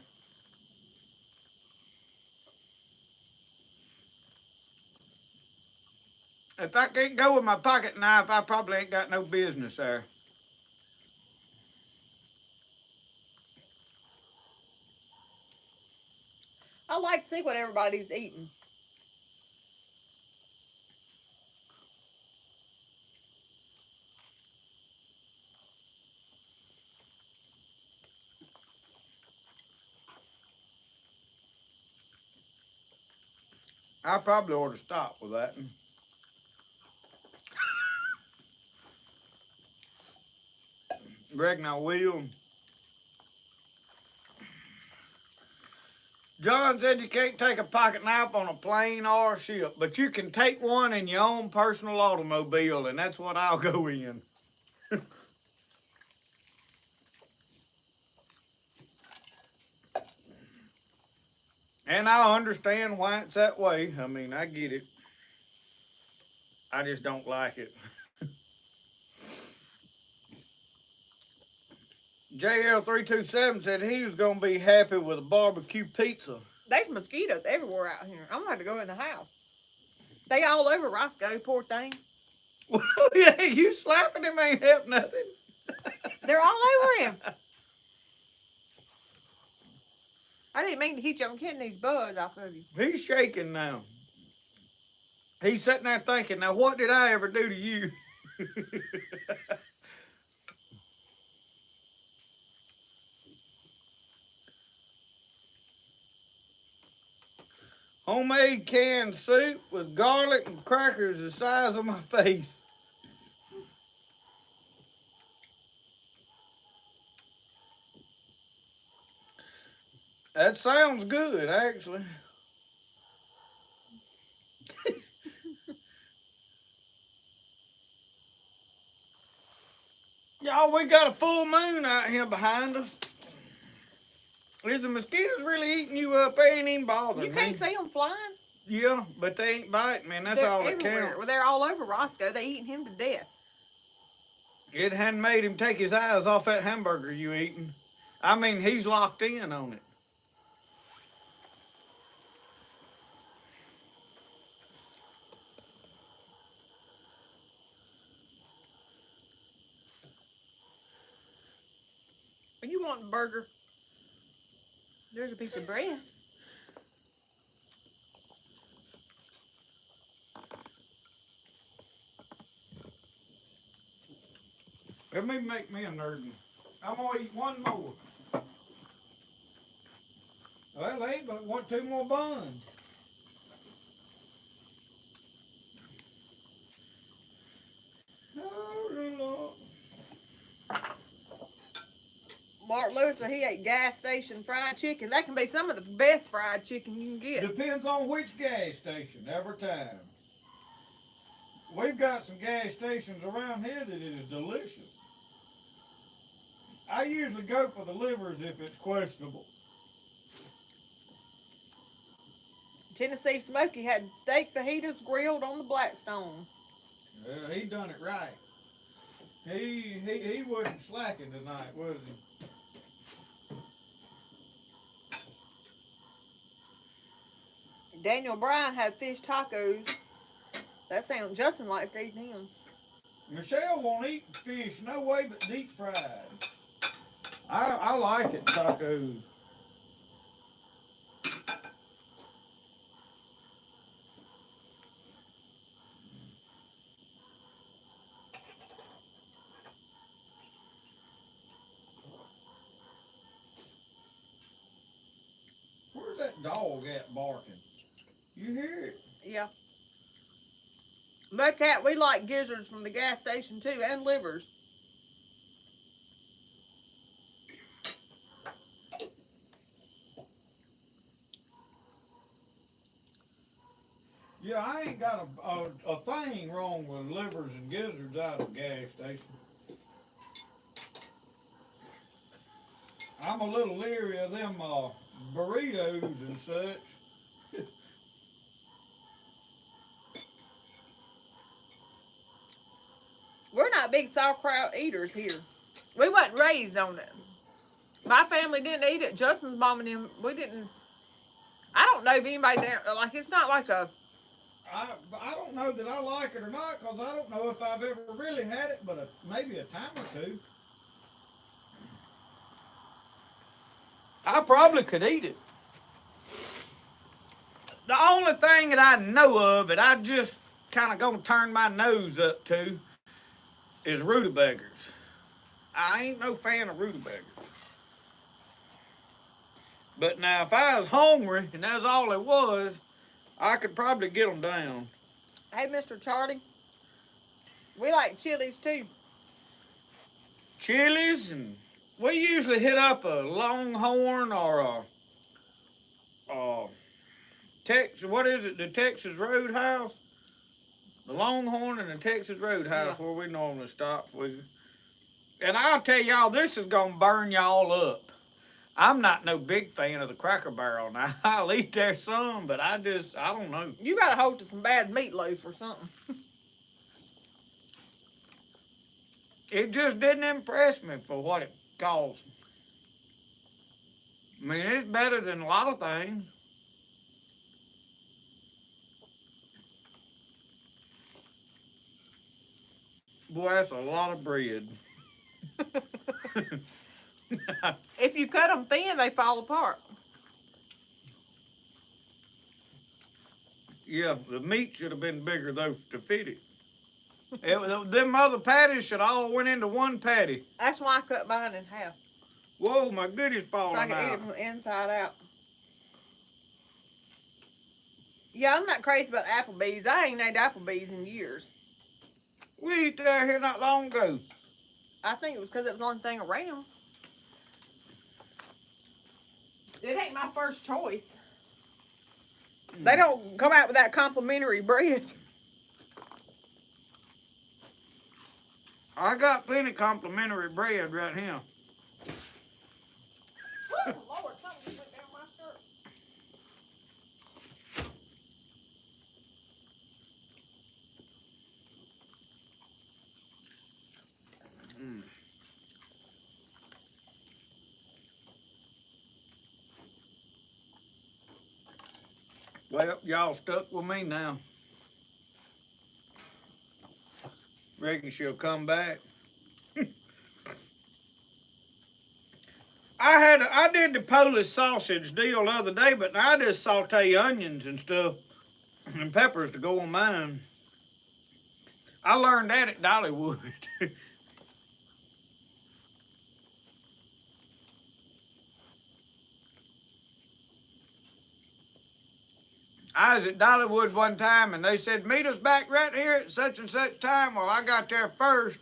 If I can't go with my pocket knife, I probably ain't got no business there. I like to see what everybody's eating. I probably ought to stop with that. Greg and I will. John said you can't take a pocket knife on a plane or a ship, but you can take one in your own personal automobile, and that's what I'll go in. And I understand why it's that way. I mean, I get it. I just don't like it. JL327 said he was going to be happy with a barbecue pizza. There's mosquitoes everywhere out here. I'm going to have to go in the house. They all over Roscoe, poor thing. Well, yeah, you slapping him ain't help nothing. They're all over him. I didn't mean to hit you. I'm getting these bugs off of you. He's shaking now. He's sitting there thinking, now what did I ever do to you? Homemade canned soup with garlic and crackers the size of my face. That sounds good, actually. Y'all, we got a full moon out here behind us. Is the mosquitoes really eating you up? They ain't even bothering You me. can't see them flying. Yeah, but they ain't biting me, and that's They're all that everywhere. counts. Well, they're all over Roscoe. They eating him to death. It hadn't made him take his eyes off that hamburger you eating. I mean, he's locked in on it. When you want a burger, there's a piece of bread. Let me make me a nerd. I'm gonna eat one more. Well, they ain't but want 2 more buns. Oh, Lord. Mark Lewis said he ate gas station fried chicken. That can be some of the best fried chicken you can get. Depends on which gas station, every time. We've got some gas stations around here that is delicious. I usually go for the livers if it's questionable. Tennessee Smokey had steak fajitas grilled on the Blackstone. Yeah, he done it right. He wasn't slacking tonight, was he? Daniel Bryan had fish tacos. That sounds Justin likes to eat them. Michelle won't eat fish no way but deep fried. I like it, tacos. Where's that dog at barking? You hear it? Yeah. Mudcat, we like gizzards from the gas station too, and livers. Yeah, I ain't got a thing wrong with livers and gizzards out of the gas station. I'm a little leery of them burritos and such. We're not big sauerkraut eaters here. We wasn't raised on it. My family didn't eat it. Justin's mom and him, we didn't. I don't know if anybody there, like, it's not like a. I don't know that I like it or not, because I don't know if I've ever really had it, but maybe a time or two. I probably could eat it. The only thing that I know of that I just kind of gonna turn my nose up to is rutabagas. I ain't no fan of rutabagas. But now, if I was hungry and that's all it was, I could probably get them down. Hey, Mr. Charlie, we like chilies too. Chilies, and we usually hit up a Longhorn or a Texas. What is it? The Texas Roadhouse. The Longhorn and the Texas Roadhouse, where we normally stop with. And I'll tell y'all, this is gonna burn y'all up. I'm not no big fan of the Cracker Barrel now. I'll eat there some, but I don't know. You got to hold to some bad meatloaf or something. It just didn't impress me for what Cause, I mean, it's better than a lot of things. Boy, that's a lot of bread. If you cut them thin, they fall apart. Yeah, the meat should have been bigger though to fit it. Them other patties should all went into one patty. That's why I cut mine in half. Whoa, my goodness, So falling I can eat out. it from the inside out. Yeah, I'm not crazy about Applebee's. I ain't ate Applebee's in years. We ate there here not long ago. I think it was because it was the only thing around. It ain't my first choice. They don't come out with that complimentary bread. I got plenty complimentary bread right here. Oh, Lord, something just went down my shirt. Well, y'all stuck with me now. Reckon she'll come back. I did the Polish sausage deal the other day, but I just saute onions and stuff and peppers to go on mine. I learned that at Dollywood. I was at Dollywood one time and they said, meet us back right here at such and such time. Well, I got there first.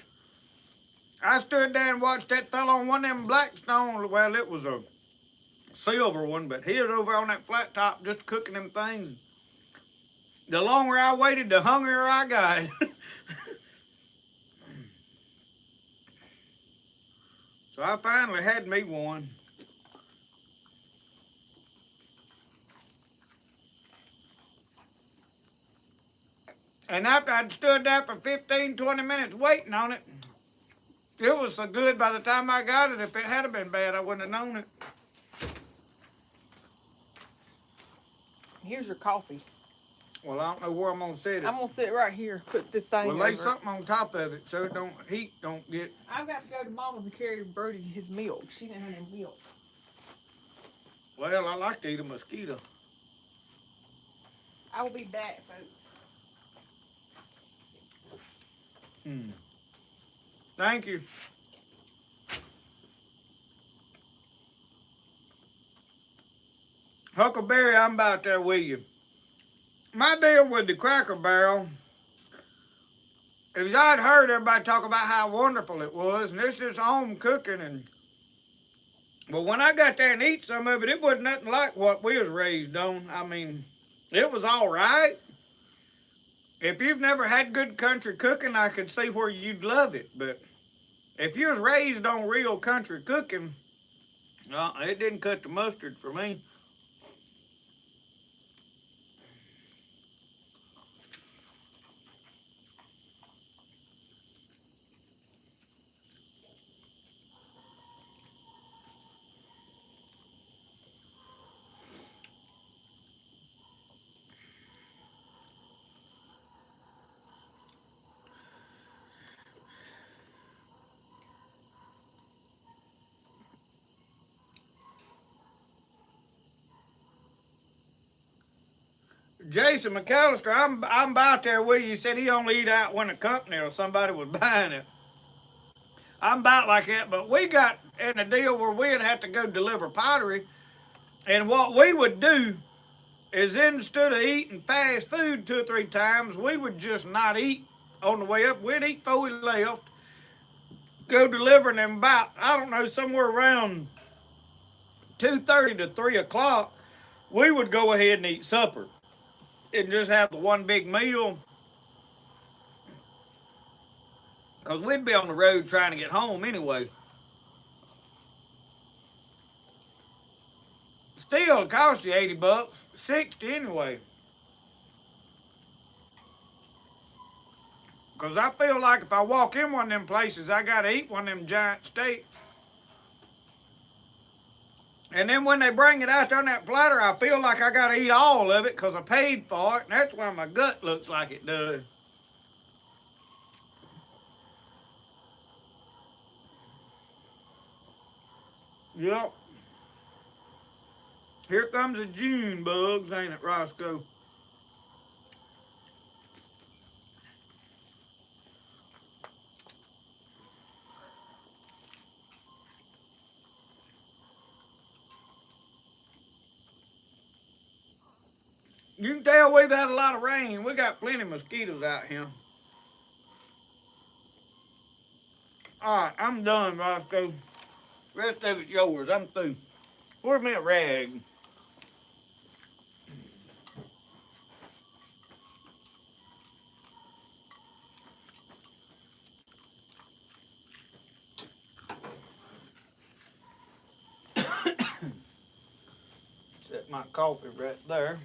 I stood there and watched that fella on one of them Blackstone. Well, it was a silver one, but he was over on that flat top just cooking them things. The longer I waited, the hungrier I got. So I finally had me one. And after I'd stood there for 15, 20 minutes waiting on it, it was so good by the time I got it. If it had been bad, I wouldn't have known it. Here's your coffee. Well, I don't know where I'm gonna sit it. I'm gonna sit right here. Put the thing Well, lay over it. something on top of it so it heat don't get. I've got to go to Mama's and carry Brody his milk. She didn't have any milk. Well, I like to eat a mosquito. I will be back, folks. Thank you. Huckleberry, I'm about there with you. My deal with the Cracker Barrel is I'd heard everybody talk about how wonderful it was, and this is home cooking. But when I got there and eat some of it, it wasn't nothing like what we was raised on. I mean, it was all right. If you've never had good country cooking, I could see where you'd love it. But if you was raised on real country cooking, it didn't cut the mustard for me. Jason McAllister, I'm about there with you. He said he only eat out when a company or somebody was buying it. I'm about like that, but we got in a deal where we'd have to go deliver pottery. And what we would do is instead of eating fast food 2 or 3 times, we would just not eat on the way up. We'd eat before we left, go delivering them about, I don't know, somewhere around 2:30 to 3 o'clock. We would go ahead and eat supper and just have the one big meal. Because we'd be on the road trying to get home anyway. Still, it cost you $80, 60 anyway. Because I feel like if I walk in one of them places, I got to eat one of them giant steaks. And then when they bring it out there on that platter, I feel like I got to eat all of it because I paid for it. And that's why my gut looks like it does. Yep. Here comes the June bugs, ain't it, Roscoe? You can tell we've had a lot of rain. We got plenty of mosquitoes out here. All right, I'm done, Roscoe. Rest of it's yours. I'm through. Where's me a rag? Set my coffee right there.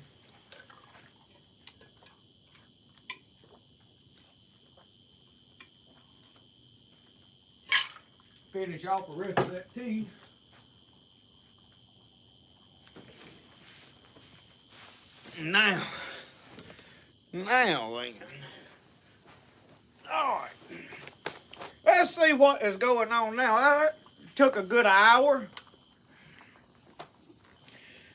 Finish off the rest of that tea. Now then. All right. Let's see what is going on now. That took a good hour.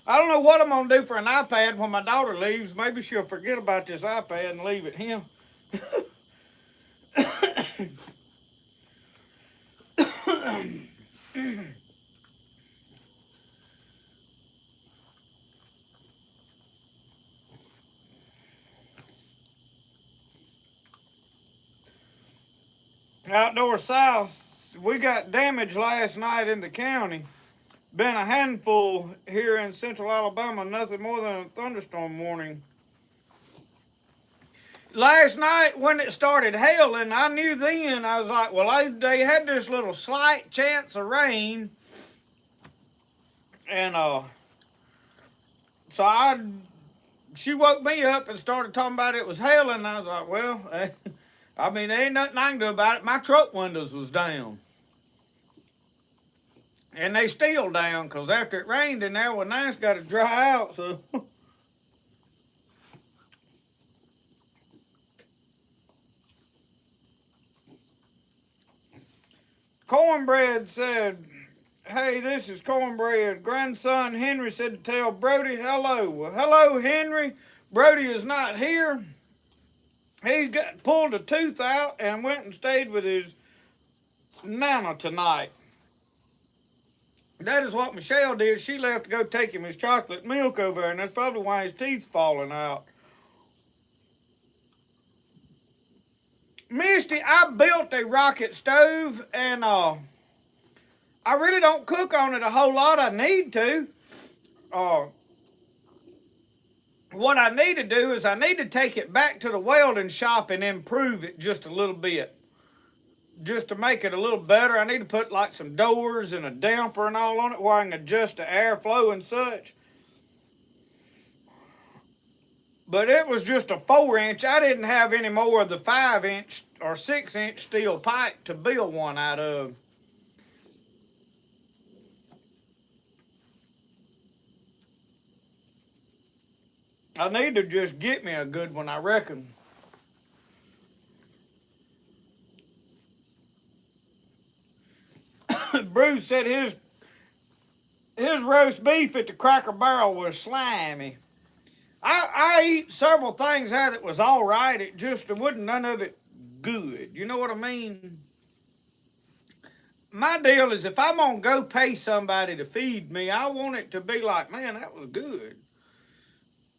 I don't know what I'm going to do for an iPad when my daughter leaves. Maybe she'll forget about this iPad and leave it here. Outdoor South, we got damage last night in the county. Been a handful here in central Alabama, nothing more than a thunderstorm warning. Last night when it started hailing, I knew then, I was like, well, they had this little slight chance of rain. And she woke me up and started talking about it was hailing. And I was like, well, I mean, there ain't nothing I can do about it. My truck windows was down. And they still down because after it rained in there, well, now it's got to dry out. So Cornbread said, hey, this is Cornbread. Grandson Henry said to tell Brody hello. Well, hello, Henry. Brody is not here. He pulled a tooth out and went and stayed with his nana tonight. That is what Michelle did. She left to go take him his chocolate milk over there, and that's probably why his teeth's falling out. Misty, I built a rocket stove, and I really don't cook on it a whole lot. I need to. What I need to do is I need to take it back to the welding shop and improve it just a little bit. Just to make it a little better, I need to put like some doors and a damper and all on it where I can adjust the airflow and such. But it was just a 4-inch. I didn't have any more of the 5-inch or 6-inch steel pipe to build one out of. I need to just get me a good one, I reckon. Bruce said his roast beef at the Cracker Barrel was slimy. I eat several things there that was all right. It just wasn't none of it good. You know what I mean? My deal is if I'm going to go pay somebody to feed me, I want it to be like, man, that was good.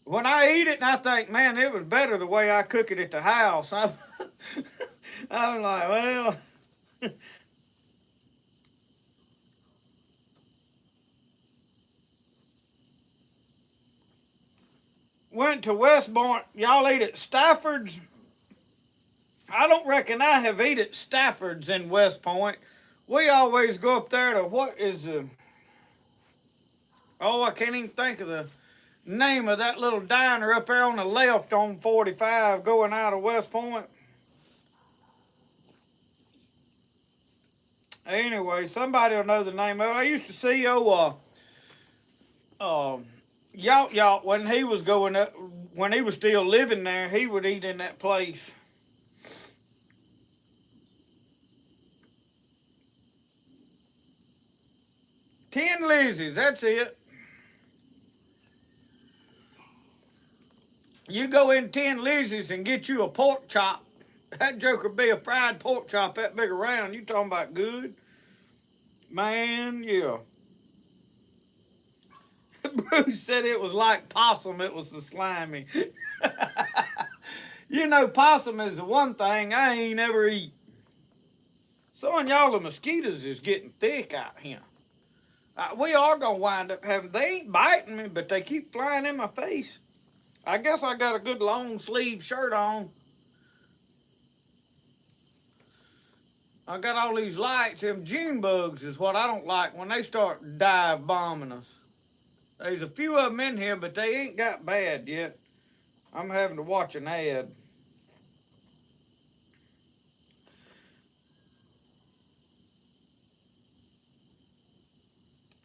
When I eat it and I think, man, it was better the way I cook it at the house, I'm like, well... Went to Westbourne. Y'all eat at Stafford's? I don't reckon I have eat at Stafford's in West Point. We always go up there to what is the... Oh, I can't even think of the name of that little diner up there on the left on 45 going out of West Point. Anyway, somebody will know the name of it. I used to see, Um, y'all, when he was going up, when he was still living there, he would eat in that place. Tin Lizzie's, that's it. You go in Tin Lizzie's and get you a pork chop. That joker be a fried pork chop that big around. You talking about good? Man, yeah. Bruce said it was like possum, it was the slimy. You know, possum is the one thing I ain't ever eat. Some of y'all, the mosquitoes is getting thick out here. We are going to wind up having, they ain't biting me, but they keep flying in my face. I guess I got a good long sleeve shirt on. I got all these lights. Them June bugs is what I don't like when they start dive bombing us. There's a few of them in here, but they ain't got bad yet. I'm having to watch an ad.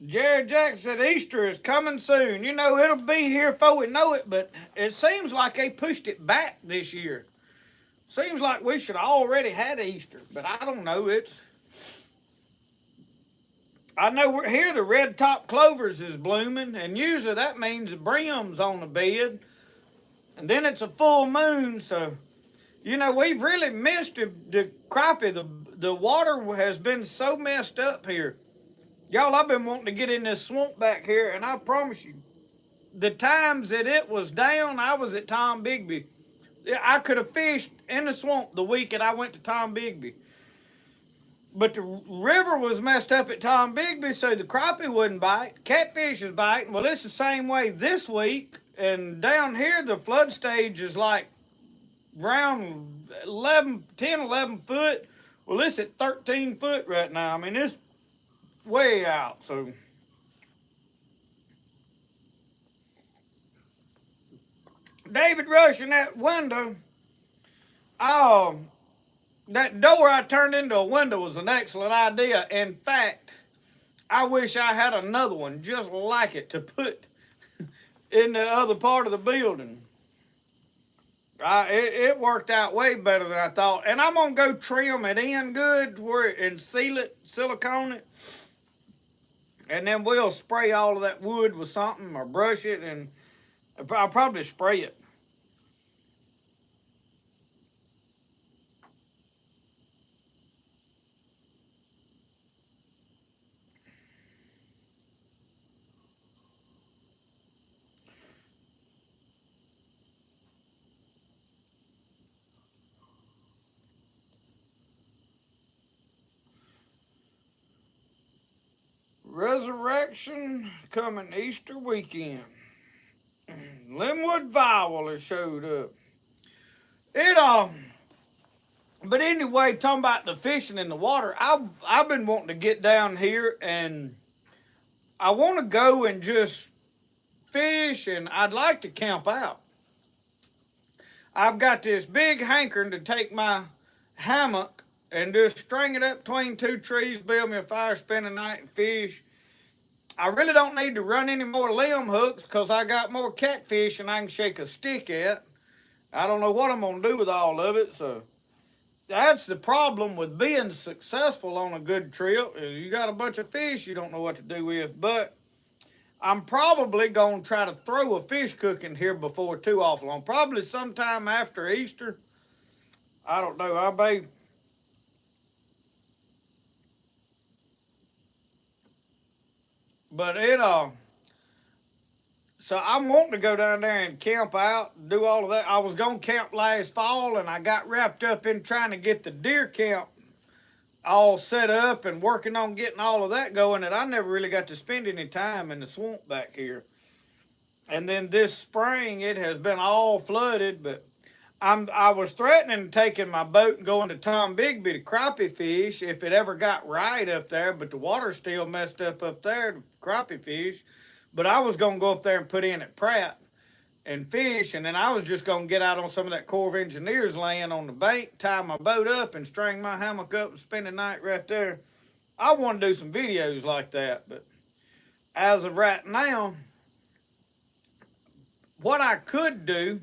Jared Jackson said Easter is coming soon. You know, it'll be here before we know it, but it seems like they pushed it back this year. Seems like we should have already had Easter, but I don't know. I know we're here, the red top clovers is blooming, and usually that means the brim's on the bed, and then it's a full moon, so, you know, we've really missed the crappie. The water has been so messed up here. Y'all, I've been wanting to get in this swamp back here, and I promise you, the times that it was down, I was at Tom Bigby. I could have fished in the swamp the week that I went to Tom Bigby. But the river was messed up at Tom Bigby, so the crappie wouldn't bite. Catfish is biting. Well, it's the same way this week. And down here, the flood stage is like around 10, 11 foot. Well, it's at 13 foot right now. I mean, it's way out, so. David Rush in that window, that door I turned into a window was an excellent idea. In fact, I wish I had another one just like it to put in the other part of the building. It worked out way better than I thought. And I'm going to go trim it in good and seal it, silicone it. And then we'll spray all of that wood with something or brush it, and I'll probably spray it. Resurrection coming Easter weekend. Linwood Vowel has showed up. But anyway, talking about the fishing in the water, I've been wanting to get down here, and I want to go and just fish, and I'd like to camp out. I've got this big hankering to take my hammock and just string it up between two trees, build me a fire, spend the night, and fish. I really don't need to run any more limb hooks because I got more catfish than I can shake a stick at. I don't know what I'm going to do with all of it, so that's the problem with being successful on a good trip. Is you got a bunch of fish you don't know what to do with, but I'm probably going to try to throw a fish cook in here before too awful long. Probably sometime after Easter. I don't know. I may. But so I'm wanting to go down there and camp out, do all of that. I was going to camp last fall, and I got wrapped up in trying to get the deer camp all set up and working on getting all of that going, and I never really got to spend any time in the swamp back here. And then this spring, it has been all flooded, but I was threatening taking my boat and going to Tom Bigby to crappie fish if it ever got right up there, but the water's still messed up there to crappie fish. But I was going to go up there and put in at Pratt and fish, and then I was just going to get out on some of that Corps of Engineers land on the bank, tie my boat up, and string my hammock up and spend the night right there. I want to do some videos like that, but as of right now, what I could do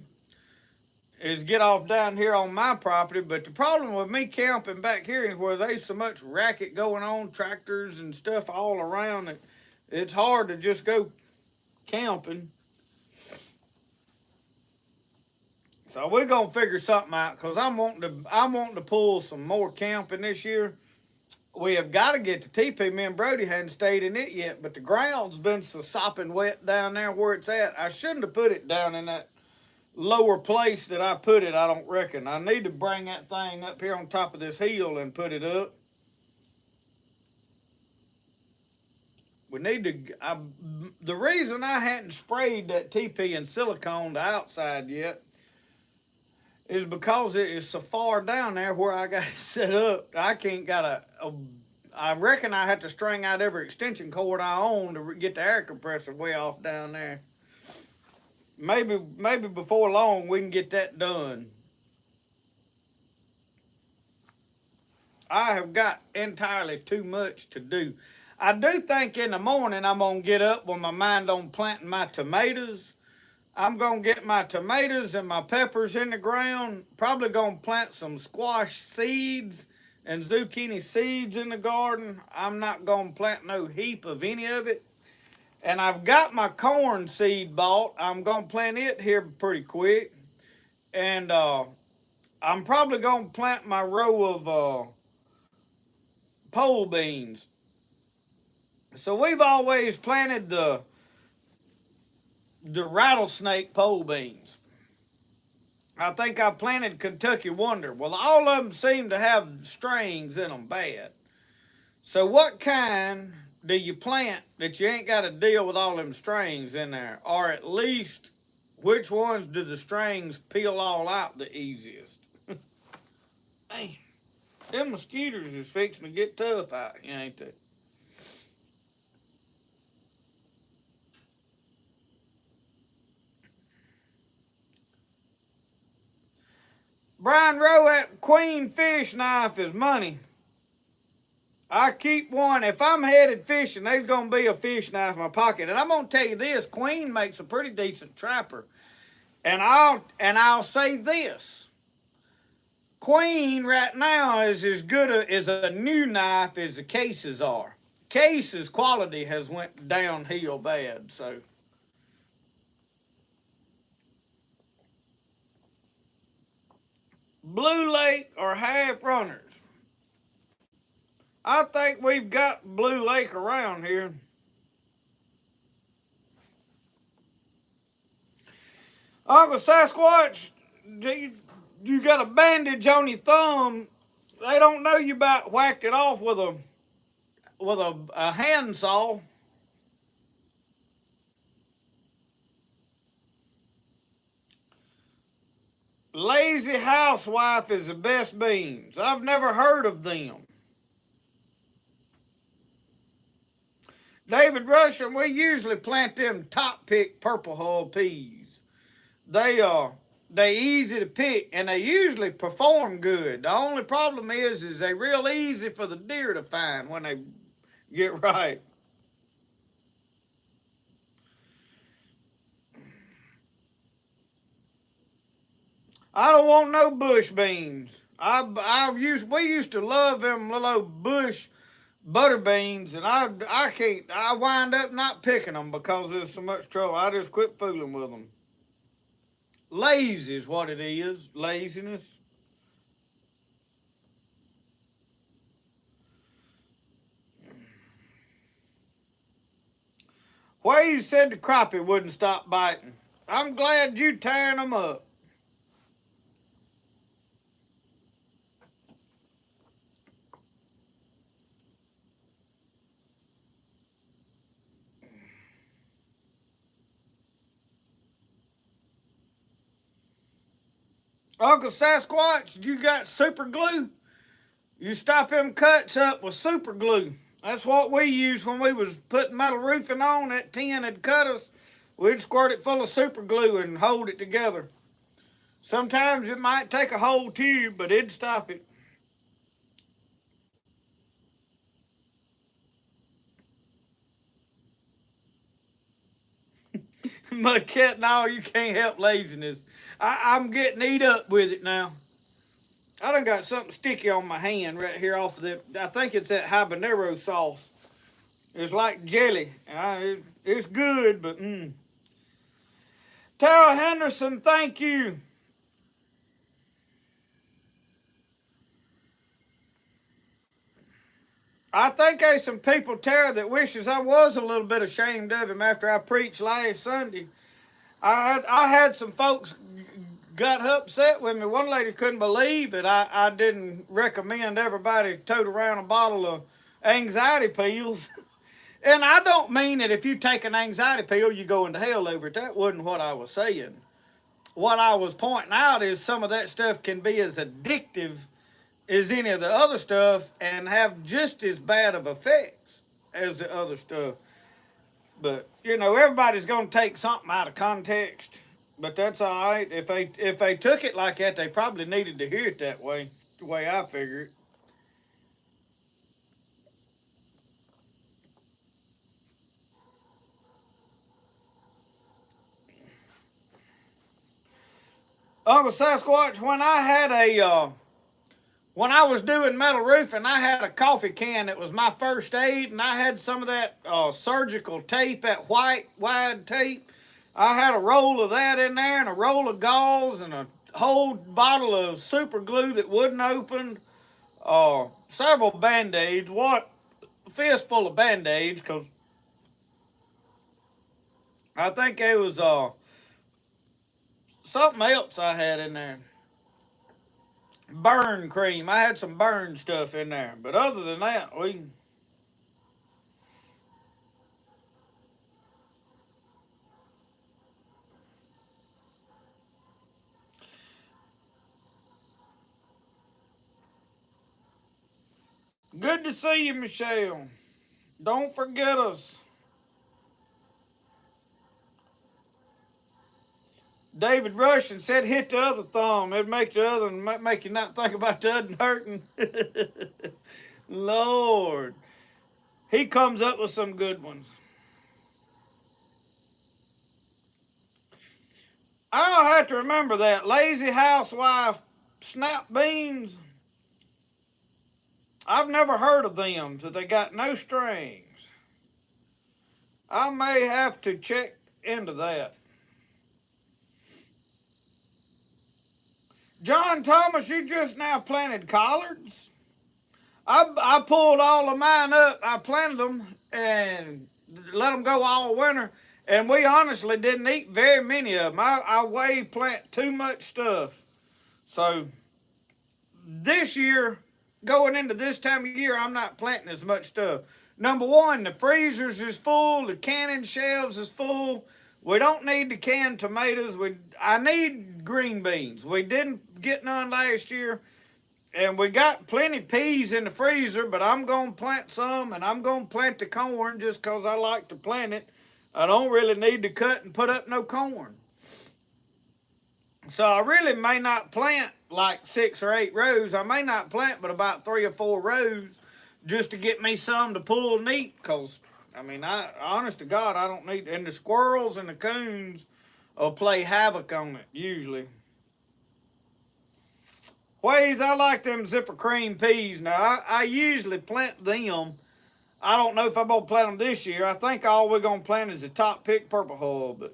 is get off down here on my property, but the problem with me camping back here is where there's so much racket going on, tractors and stuff all around, it's hard to just go camping. So we're gonna figure something out, because I'm wanting to pull some more camping this year. We have got to get the teepee. Me and Brody hadn't stayed in it yet, but the ground's been so sopping wet down there where it's at. I shouldn't have put it down in that lower place that I put it, I don't reckon. I need to bring that thing up here on top of this hill and put it up. We need to, the reason I hadn't sprayed that teepee and silicone the outside yet is because it is so far down there where I got it set up. I can't I reckon I have to string out every extension cord I own to get the air compressor way off down there. Maybe before long we can get that done. I have got entirely too much to do. I do think in the morning I'm going to get up with my mind on planting my tomatoes. I'm going to get my tomatoes and my peppers in the ground. Probably going to plant some squash seeds and zucchini seeds in the garden. I'm not going to plant no heap of any of it. And I've got my corn seed bought. I'm going to plant it here pretty quick. And I'm probably going to plant my row of pole beans. So we've always planted the rattlesnake pole beans. I think I planted Kentucky Wonder. Well, all of them seem to have strings in them bad. So what kind do you plant that you ain't got to deal with all them strings in there? Or at least, which ones do the strings peel all out the easiest? Man, them mosquitoes is fixing to get tough out here, ain't they? Brian Rowe, that queen fish knife is money. I keep one. If I'm headed fishing, there's going to be a fish knife in my pocket. And I'm going to tell you this, Queen makes a pretty decent trapper. And I'll say this. Queen right now is as good as a new knife as the Cases are. Cases quality has went downhill bad, so. Blue Lake or half runners. I think we've got Blue Lake around here. Uncle Sasquatch, you got a bandage on your thumb. They don't know you about whacked it off with a handsaw. Lazy Housewife is the best beans. I've never heard of them. David Rusham, we usually plant them top pick purple hull peas. They easy to pick and they usually perform good. The only problem is they real easy for the deer to find when they get right. I don't want no bush beans. We used to love them little bush butter beans, and I wind up not picking them because there's so much trouble. I just quit fooling with them. Lazy is what it is, laziness. Wade said the crappie wouldn't stop biting. I'm glad you tearing them up. Uncle Sasquatch, you got super glue? You stop them cuts up with super glue. That's what we used when we was putting metal roofing on. That tin had cut us. We'd squirt it full of super glue and hold it together. Sometimes it might take a whole tube, but it'd stop it. But cat, no, you can't help laziness. I'm getting eat up with it now. I done got something sticky on my hand right here off of the. I think it's that habanero sauce. It's like jelly. It's good, but Tara Henderson, thank you. I think there's some people, Tara, that wishes I was a little bit ashamed of him after I preached last Sunday. I had some folks got upset with me. One lady couldn't believe it. I didn't recommend everybody tote around a bottle of anxiety pills. And I don't mean that if you take an anxiety pill, you go into hell over it. That wasn't what I was saying. What I was pointing out is some of that stuff can be as addictive as any of the other stuff and have just as bad of effects as the other stuff. But everybody's gonna take something out of context. But that's all right. If they took it like that, they probably needed to hear it that way. The way I figure it. Uncle Sasquatch, when I was doing metal roofing, I had a coffee can that was my first aid, and I had some of that surgical tape, that white wide tape. I had a roll of that in there, and a roll of gauze, and a whole bottle of super glue that wouldn't open. Several Band-Aids, a fistful of Band-Aids, because I think it was something else I had in there. Burn cream. I had some burn stuff in there. But other than that, good to see you, Michelle. Don't forget us. David Russian said hit the other thumb. It'd make the other one, make you not think about the other hurting. Lord. He comes up with some good ones. I'll have to remember that. Lazy housewife snap beans. I've never heard of them, so they got no strings. I may have to check into that. John Thomas, you just now planted collards? I pulled all of mine up. I planted them and let them go all winter. And we honestly didn't eat very many of them. I way plant too much stuff. So this year, going into this time of year, I'm not planting as much stuff. Number one, the freezers is full. The canning shelves is full. We don't need the canned tomatoes. I need green beans. We didn't get none last year. And we got plenty peas in the freezer, but I'm going to plant some, and I'm going to plant the corn just because I like to plant it. I don't really need to cut and put up no corn. So I really may not plant like 6 or 8 rows. I may not plant but about 3 or 4 rows just to get me some to pull and eat, because honest to God, I don't need, and the squirrels and the coons will play havoc on it, usually. Ways, I like them zipper cream peas. Now, I usually plant them. I don't know if I'm going to plant them this year. I think all we're going to plant is the top pick purple hull, but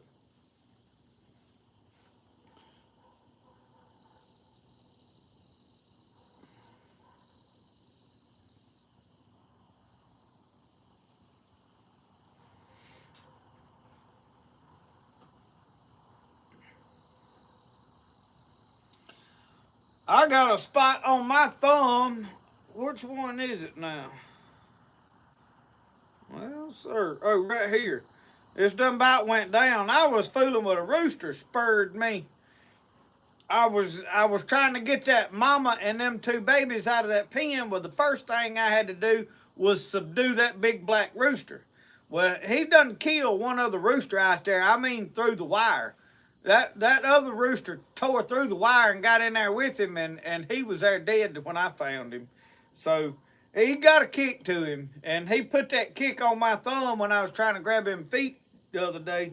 I got a spot on my thumb. Which one is it now? Well, sir. Oh, right here. This done about went down. I was fooling with a rooster, spurred me. I was trying to get that mama and them 2 babies out of that pen. Well, the first thing I had to do was subdue that big black rooster. Well, he done killed one other rooster out there. I mean, through the wire. That other rooster tore through the wire and got in there with him, and he was there dead when I found him. So he got a kick to him, and he put that kick on my thumb when I was trying to grab him feet the other day.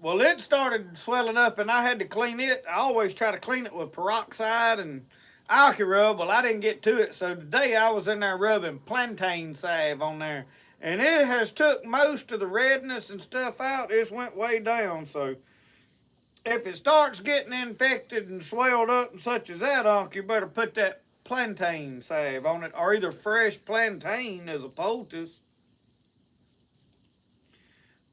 Well, it started swelling up, and I had to clean it. I always try to clean it with peroxide and alky rub. Well, I didn't get to it, so today I was in there rubbing plantain salve on there, and it has took most of the redness and stuff out. It's went way down. So if it starts getting infected and swelled up and such as that, Unc, you better put that plantain salve on it, or either fresh plantain as a poultice.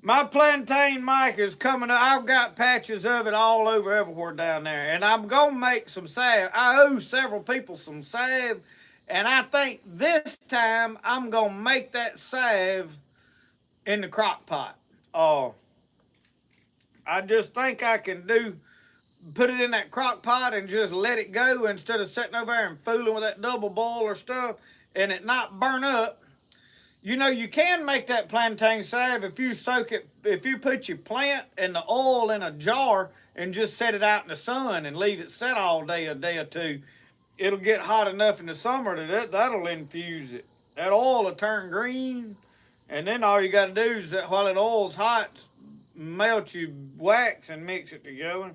My plantain mic is coming up. I've got patches of it all over everywhere down there. And I'm going to make some salve. I owe several people some salve. And I think this time I'm going to make that salve in the crock pot. I just think I can put it in that crock pot and just let it go instead of sitting over there and fooling with that double boiler stuff and it not burn up. You know, you can make that plantain salve if you put your plant and the oil in a jar and just set it out in the sun and leave it set all day, a day or two. It'll get hot enough in the summer that'll infuse it. That oil will turn green, and then all you got to do is, while that oil's hot, melt your wax and mix it together.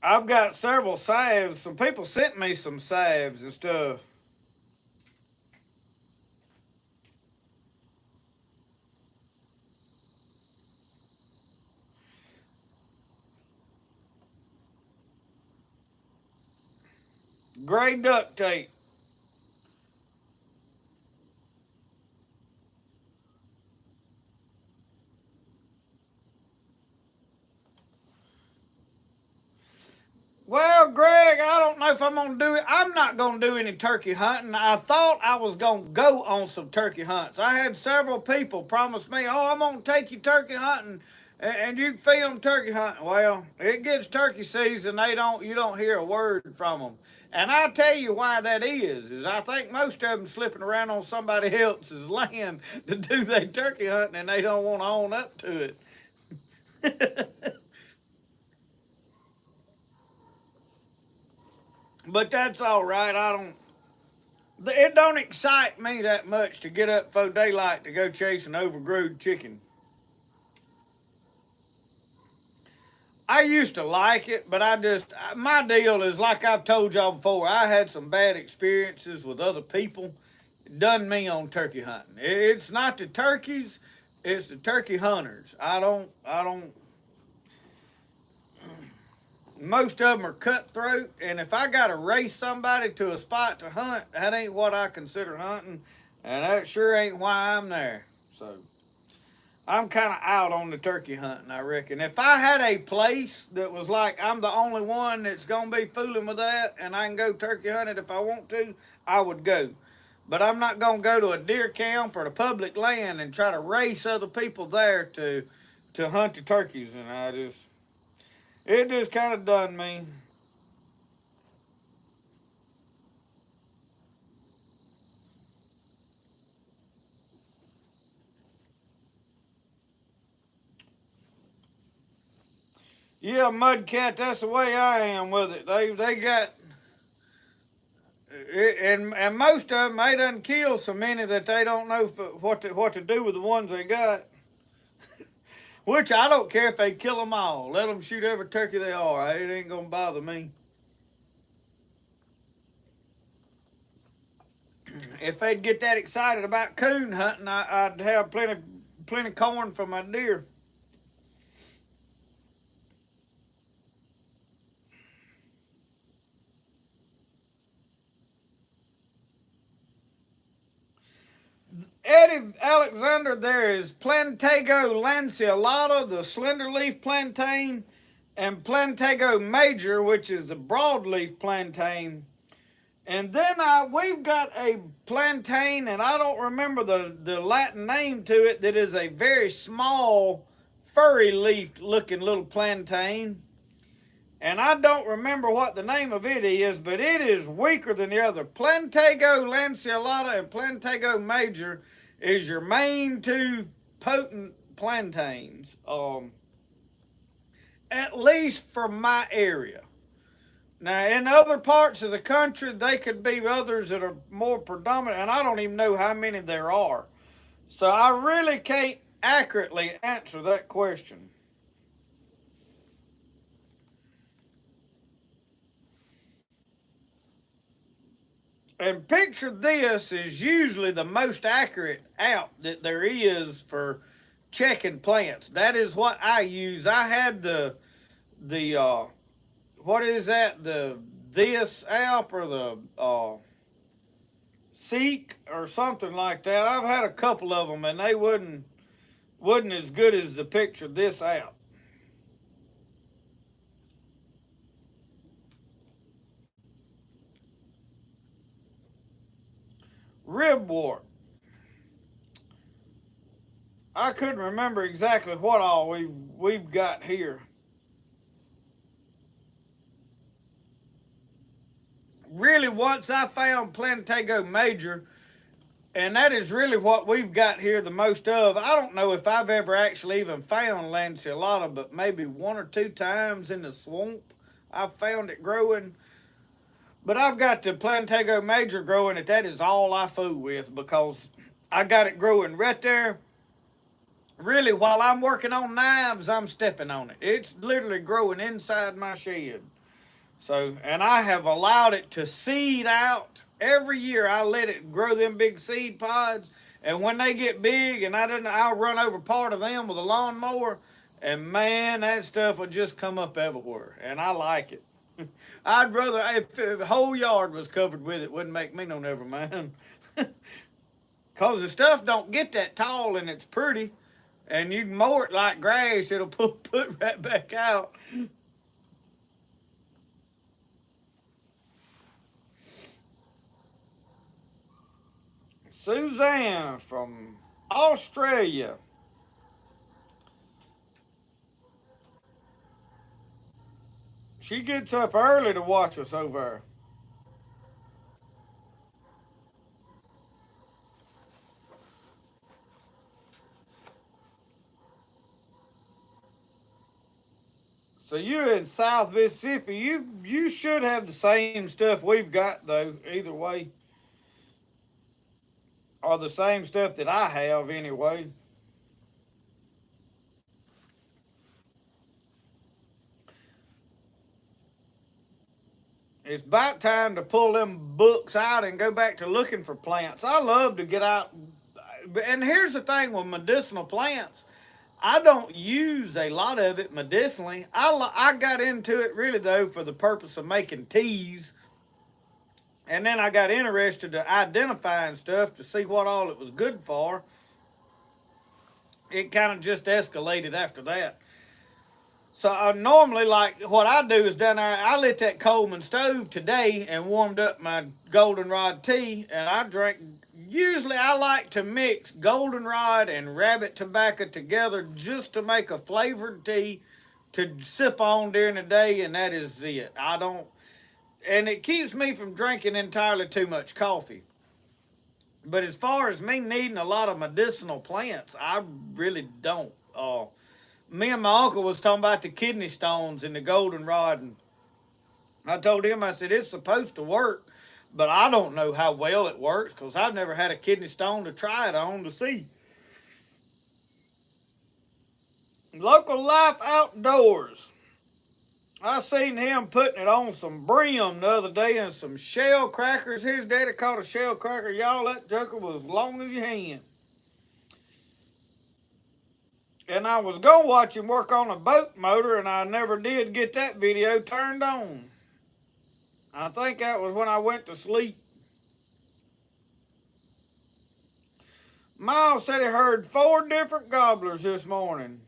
I've got several salves. Some people sent me some salves and stuff. Gray duct tape. Well, Greg, I don't know if I'm going to do it. I'm not going to do any turkey hunting. I thought I was going to go on some turkey hunts. I had several people promise me, I'm going to take you turkey hunting and you can film turkey hunting. Well, it gets turkey season. You don't hear a word from them. And I'll tell you why that is I think most of them slipping around on somebody else's land to do their turkey hunting and they don't want to own up to it. But that's all right. It don't excite me that much to get up before daylight to go chase an overgrown chicken. I used to like it, but my deal is like I've told y'all before, I had some bad experiences with other people. It done me on turkey hunting. It's not the turkeys, it's the turkey hunters. Most of them are cutthroat, and if I got to race somebody to a spot to hunt, that ain't what I consider hunting, and that sure ain't why I'm there. So I'm kind of out on the turkey hunting, I reckon. If I had a place that was like I'm the only one that's going to be fooling with that, and I can go turkey hunting if I want to, I would go. But I'm not going to go to a deer camp or the public land and try to race other people there to hunt the turkeys, and it just kind of done me. Yeah, Mudcat, that's the way I am with it. They got, and most of them, they done killed so many that they don't know what to do with the ones they got. Which I don't care if they kill them all. Let them shoot every turkey they are. It ain't going to bother me. If they'd get that excited about coon hunting, I'd have plenty corn for my deer. Eddie Alexander, there is Plantago lanceolata, the slender leaf plantain, and Plantago major, which is the broadleaf plantain. And then we've got a plantain, and I don't remember the Latin name to it, that is a very small, furry leaf looking little plantain. And I don't remember what the name of it is, but it is weaker than the other. Plantago lanceolata and Plantago major is your main two potent plantains, at least for my area. Now, in other parts of the country, they could be others that are more predominant, and I don't even know how many there are. So I really can't accurately answer that question. And picture this is usually the most accurate app that there is for checking plants. That is what I use. I had the what is that? The this app or the Seek or something like that. I've had a couple of them and they wasn't as good as the picture this app. Ribwort. I couldn't remember exactly what all we've got here. Really, once I found Plantago Major, and that is really what we've got here the most of. I don't know if I've ever actually even found lanceolata, but maybe one or two times in the swamp I've found it growing. But I've got the Plantago Major growing it. That is all I fool with because I got it growing right there. Really, while I'm working on knives, I'm stepping on it. It's literally growing inside my shed. So, and I have allowed it to seed out. Every year I let it grow them big seed pods. And when they get big and I'll run over part of them with a lawnmower. And man, that stuff will just come up everywhere. And I like it. I'd rather, if the whole yard was covered with it, wouldn't make me no never mind. Because the stuff don't get that tall and it's pretty. And you can mow it like grass, it'll put right back out. Suzanne from Australia. She gets up early to watch us over there. So you're in South Mississippi. You should have the same stuff we've got though, either way. Or the same stuff that I have anyway. It's about time to pull them books out and go back to looking for plants. I love to get out. And here's the thing with medicinal plants. I don't use a lot of it medicinally. I got into it really though for the purpose of making teas. And then I got interested to identifying stuff to see what all it was good for. It kind of just escalated after that. So I normally, like, what I do is down there, I lit that Coleman stove today and warmed up my Goldenrod tea, and I drink, usually I like to mix Goldenrod and rabbit tobacco together just to make a flavored tea to sip on during the day, and that is it. And it keeps me from drinking entirely too much coffee. But as far as me needing a lot of medicinal plants, I really don't. Me and my uncle was talking about the kidney stones in the goldenrod, and I told him, I said, it's supposed to work, but I don't know how well it works because I've never had a kidney stone to try it on to see. Local Life Outdoors. I seen him putting it on some brim the other day and some shell crackers. His daddy caught a shell cracker. Y'all, that joker was as long as your hand. And I was going to watch him work on a boat motor, and I never did get that video turned on. I think that was when I went to sleep. Miles said he heard 4 different gobblers this morning.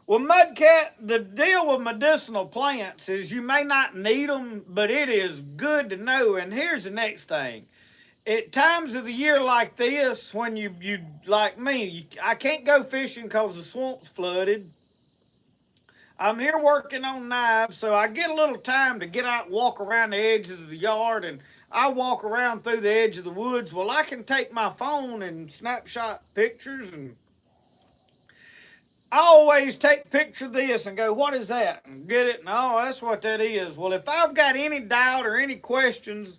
Well, Mudcat, the deal with medicinal plants is you may not need them, but it is good to know. And here's the next thing. At times of the year like this, when you like me, I can't go fishing because the swamp's flooded. I'm here working on knives, so I get a little time to get out and walk around the edges of the yard, and I walk around through the edge of the woods. Well, I can take my phone and snapshot pictures, and I always take a picture of this and go, what is that? And get it, and oh, that's what that is. Well, if I've got any doubt or any questions,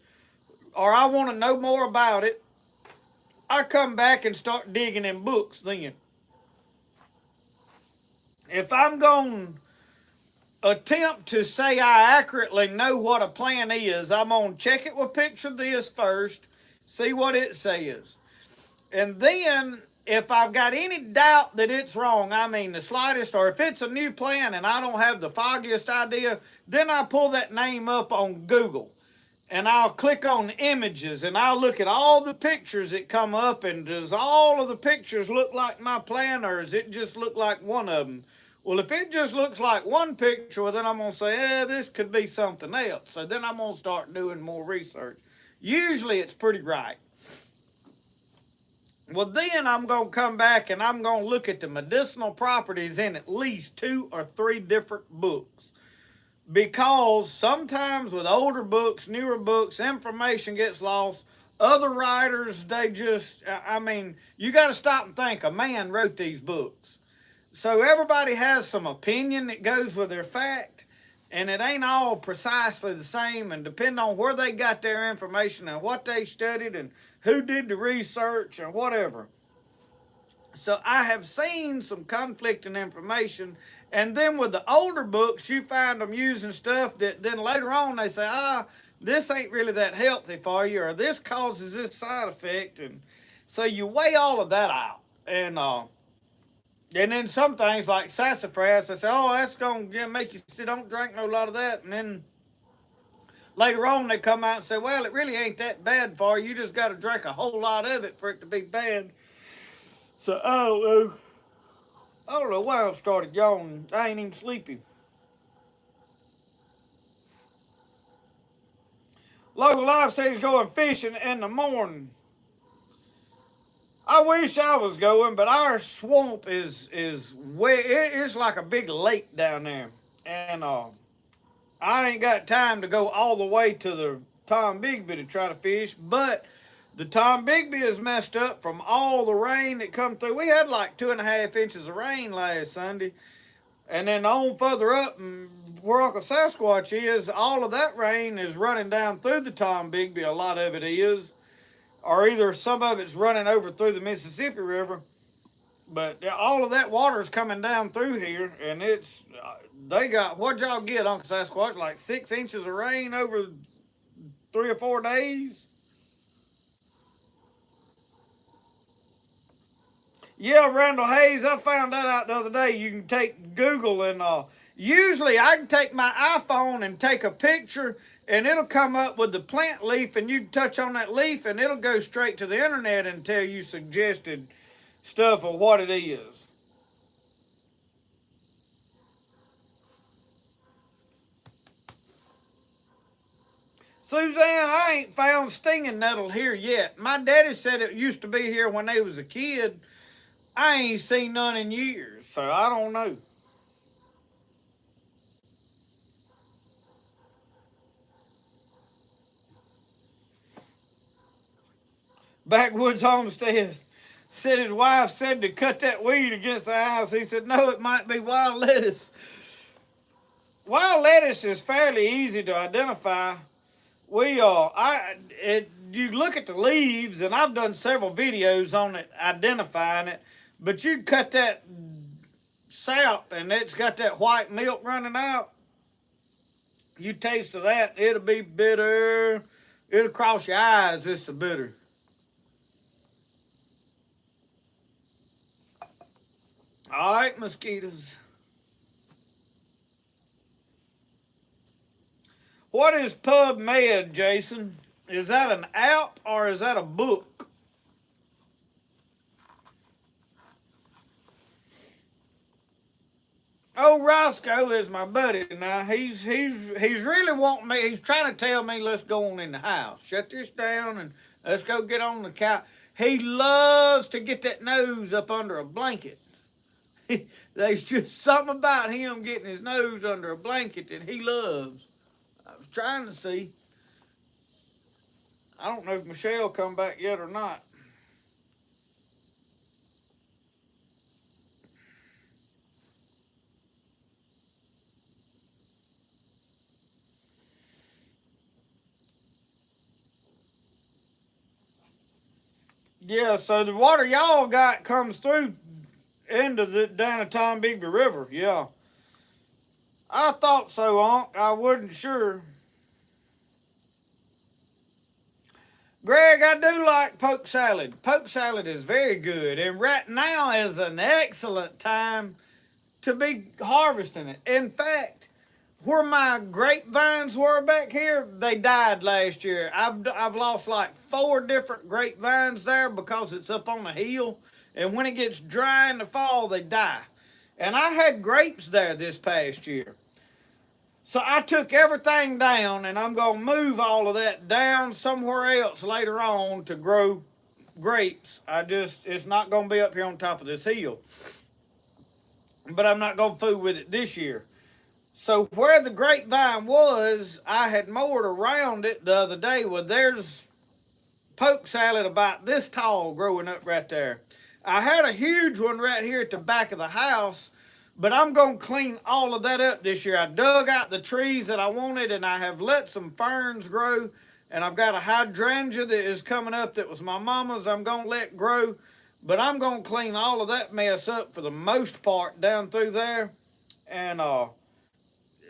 or I want to know more about it, I come back and start digging in books then. If I'm going to attempt to say I accurately know what a plant is, I'm going to check it with a picture of this first, see what it says. And then if I've got any doubt that it's wrong, I mean the slightest, or if it's a new plant and I don't have the foggiest idea, then I pull that name up on Google. And I'll click on images and I'll look at all the pictures that come up, and does all of the pictures look like my plant, or does it just look like one of them? Well, if it just looks like one picture, well, then I'm going to say, this could be something else. So then I'm going to start doing more research. Usually it's pretty right. Well, then I'm going to come back and I'm going to look at the medicinal properties in at least 2 or 3 different books. Because sometimes with older books, newer books, information gets lost. Other writers, you got to stop and think, a man wrote these books. So everybody has some opinion that goes with their fact, and it ain't all precisely the same, and depending on where they got their information and what they studied and who did the research and whatever. So I have seen some conflicting information, and then with the older books, you find them using stuff that then later on they say, this ain't really that healthy for you, or this causes this side effect, and so you weigh all of that out. And then some things like sassafras, they say, that's going to make you say, don't drink no lot of that. And then later on they come out and say, well, it really ain't that bad for you. You just got to drink a whole lot of it for it to be bad. So, I don't know why I started yawning. I ain't even sleepy. Local Life said he's going fishing in the morning. I wish I was going, but our swamp is it's like a big lake down there. And I ain't got time to go all the way to the Tom Bigby to try to fish, but the Tom Bigby is messed up from all the rain that come through. We had like 2.5 inches of rain last Sunday. And then on further up where Uncle Sasquatch is, all of that rain is running down through the Tom Bigby. A lot of it is. Or either some of it's running over through the Mississippi River. But all of that water is coming down through here. And they got, what'd y'all get, Uncle Sasquatch? Like 6 inches of rain over 3 or 4 days? Yeah, Randall Hayes, I found that out the other day. You can take Google and usually I can take my iPhone and take a picture and it'll come up with the plant leaf, and you touch on that leaf and it'll go straight to the internet and tell you suggested stuff of what it is. Suzanne, I ain't found stinging nettle here yet. My daddy said it used to be here when they was a kid. I ain't seen none in years, so I don't know. Backwoods Homestead said his wife said to cut that weed against the house. He said, no, it might be wild lettuce. Wild lettuce is fairly easy to identify. You look at the leaves, and I've done several videos on it, identifying it, but you cut that sap, and it's got that white milk running out. You taste of that, it'll be bitter. It'll cross your eyes, it's a bitter. All right, mosquitoes. What is PubMed, Jason? Is that an app or is that a book? Oh, Roscoe is my buddy now. He's really wanting me. He's trying to tell me let's go on in the house. Shut this down and let's go get on the couch. He loves to get that nose up under a blanket. There's just something about him getting his nose under a blanket that he loves. I was trying to see. I don't know if Michelle come back yet or not. Yeah, so the water y'all got comes through into the down the Tom Bigby River. Yeah. I thought so, Unc. I wasn't sure. Greg, I do like poke salad. Poke salad is very good, and right now is an excellent time to be harvesting it. In fact, where my grapevines were back here, they died last year. I've lost like 4 different grapevines there because it's up on a hill, and when it gets dry in the fall, they die. And I had grapes there this past year. So I took everything down, and I'm going to move all of that down somewhere else later on to grow grapes. It's not going to be up here on top of this hill. But I'm not going to fool with it this year. So where the grapevine was, I had mowed around it the other day. Well, there's poke salad about this tall growing up right there. I had a huge one right here at the back of the house, but I'm going to clean all of that up this year. I dug out the trees that I wanted, and I have let some ferns grow, and I've got a hydrangea that is coming up that was my mama's I'm going to let grow, but I'm going to clean all of that mess up for the most part down through there, and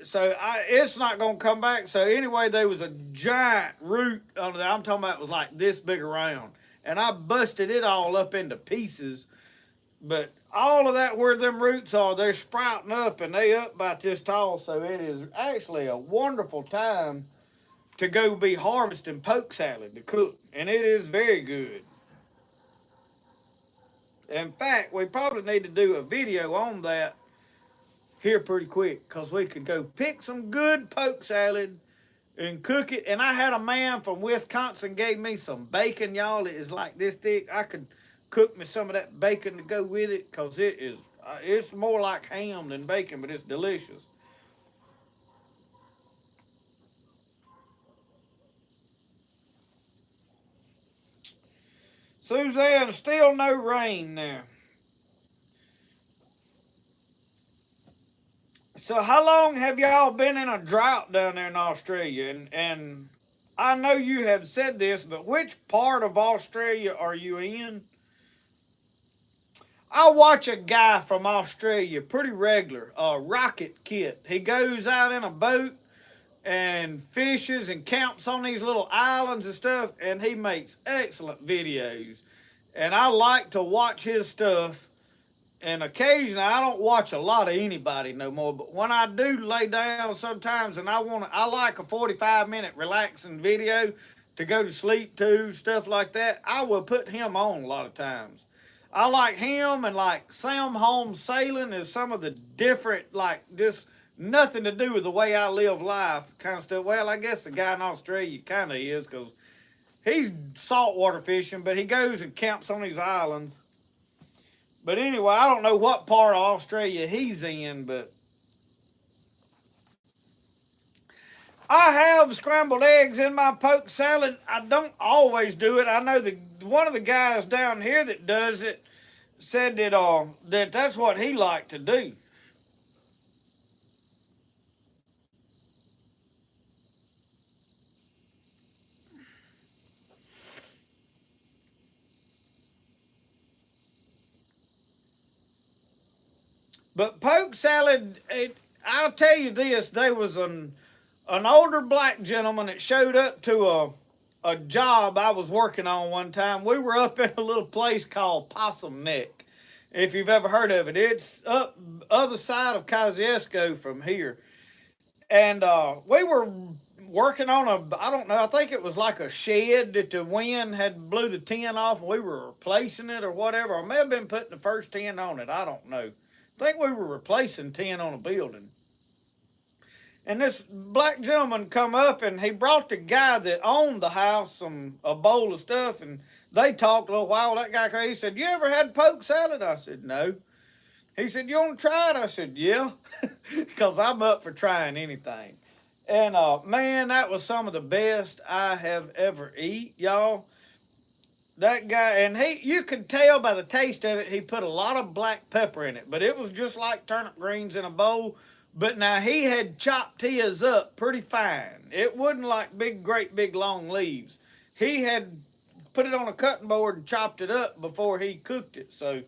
so it's not going to come back. So anyway, there was a giant root under there. I'm talking about it was like this big around, and I busted it all up into pieces, but all of that where them roots are, they're sprouting up, and they up about this tall, so it is actually a wonderful time to go be harvesting poke salad to cook, and it is very good. In fact, we probably need to do a video on that here pretty quick, because we could go pick some good poke salad and cook it. And I had a man from Wisconsin gave me some bacon, y'all. It is like this thick. I could cook me some of that bacon to go with it, because it's more like ham than bacon, but it's delicious. Suzanne, still no rain there. So how long have y'all been in a drought down there in Australia? And I know you have said this, but which part of Australia are you in? I watch a guy from Australia pretty regular, Rocket Kit. He goes out in a boat and fishes and camps on these little islands and stuff, and he makes excellent videos. And I like to watch his stuff. And occasionally, I don't watch a lot of anybody no more, but when I do lay down sometimes, and I like a 45-minute relaxing video to go to sleep to, stuff like that, I will put him on a lot of times. I like him, and like Sam Holmes Sailing is some of the different, like just nothing to do with the way I live life kind of stuff. Well, I guess the guy in Australia kind of is, because he's saltwater fishing, but he goes and camps on these islands. But anyway, I don't know what part of Australia he's in, but I have scrambled eggs in my poke salad. I don't always do it. I know one of the guys down here that does it said that that's what he liked to do. But poke salad, I'll tell you this, there was an older black gentleman that showed up to a job I was working on one time. We were up in a little place called Possum Neck, if you've ever heard of it. It's up other side of Kosciuszko from here. And we were working on I don't know, I think it was like a shed that the wind had blew the tin off, and we were replacing it or whatever. I may have been putting the first tin on it, I don't know. I think we were replacing tin on a building. And this black gentleman come up, and he brought the guy that owned the house a bowl of stuff, and they talked a little while. That guy, he said, "You ever had poke salad?" I said, "No." He said, "You want to try it?" I said, "Yeah," because I'm up for trying anything. And man, that was some of the best I have ever eat, y'all. That guy, and you could tell by the taste of it, he put a lot of black pepper in it, but it was just like turnip greens in a bowl. But now he had chopped his up pretty fine. It wasn't like great big long leaves. He had put it on a cutting board and chopped it up before he cooked it. So,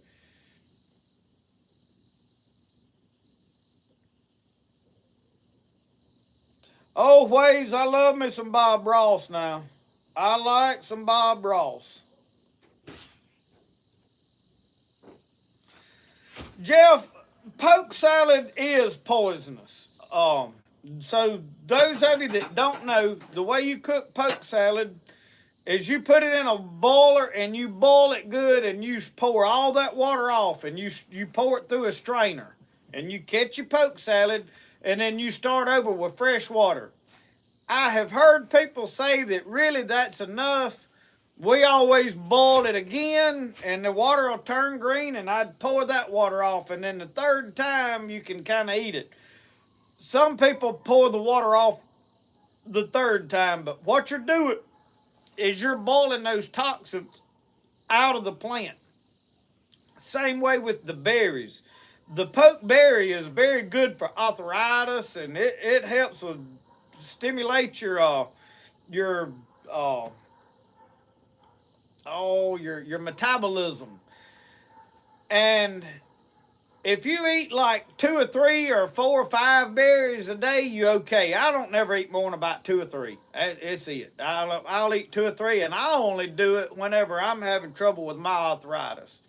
oh, Waves, I love me some Bob Ross now. I like some Bob Ross. Jeff, poke salad is poisonous. So those of you that don't know, the way you cook poke salad is you put it in a boiler and you boil it good and you pour all that water off and you pour it through a strainer and you catch your poke salad and then you start over with fresh water. I have heard people say that really that's enough. We always boil it again and the water will turn green and I'd pour that water off and then the third time you can kind of eat it. Some people pour the water off the third time, but what you're doing is you're boiling those toxins out of the plant. Same way with the berries. The poke berry is very good for arthritis and it helps with stimulate your metabolism. And if you eat like 2 or 3 or 4 or 5 berries a day, you okay. I don't never eat more than about 2 or 3. It's it. I'll eat 2 or 3, and I only do it whenever I'm having trouble with my arthritis.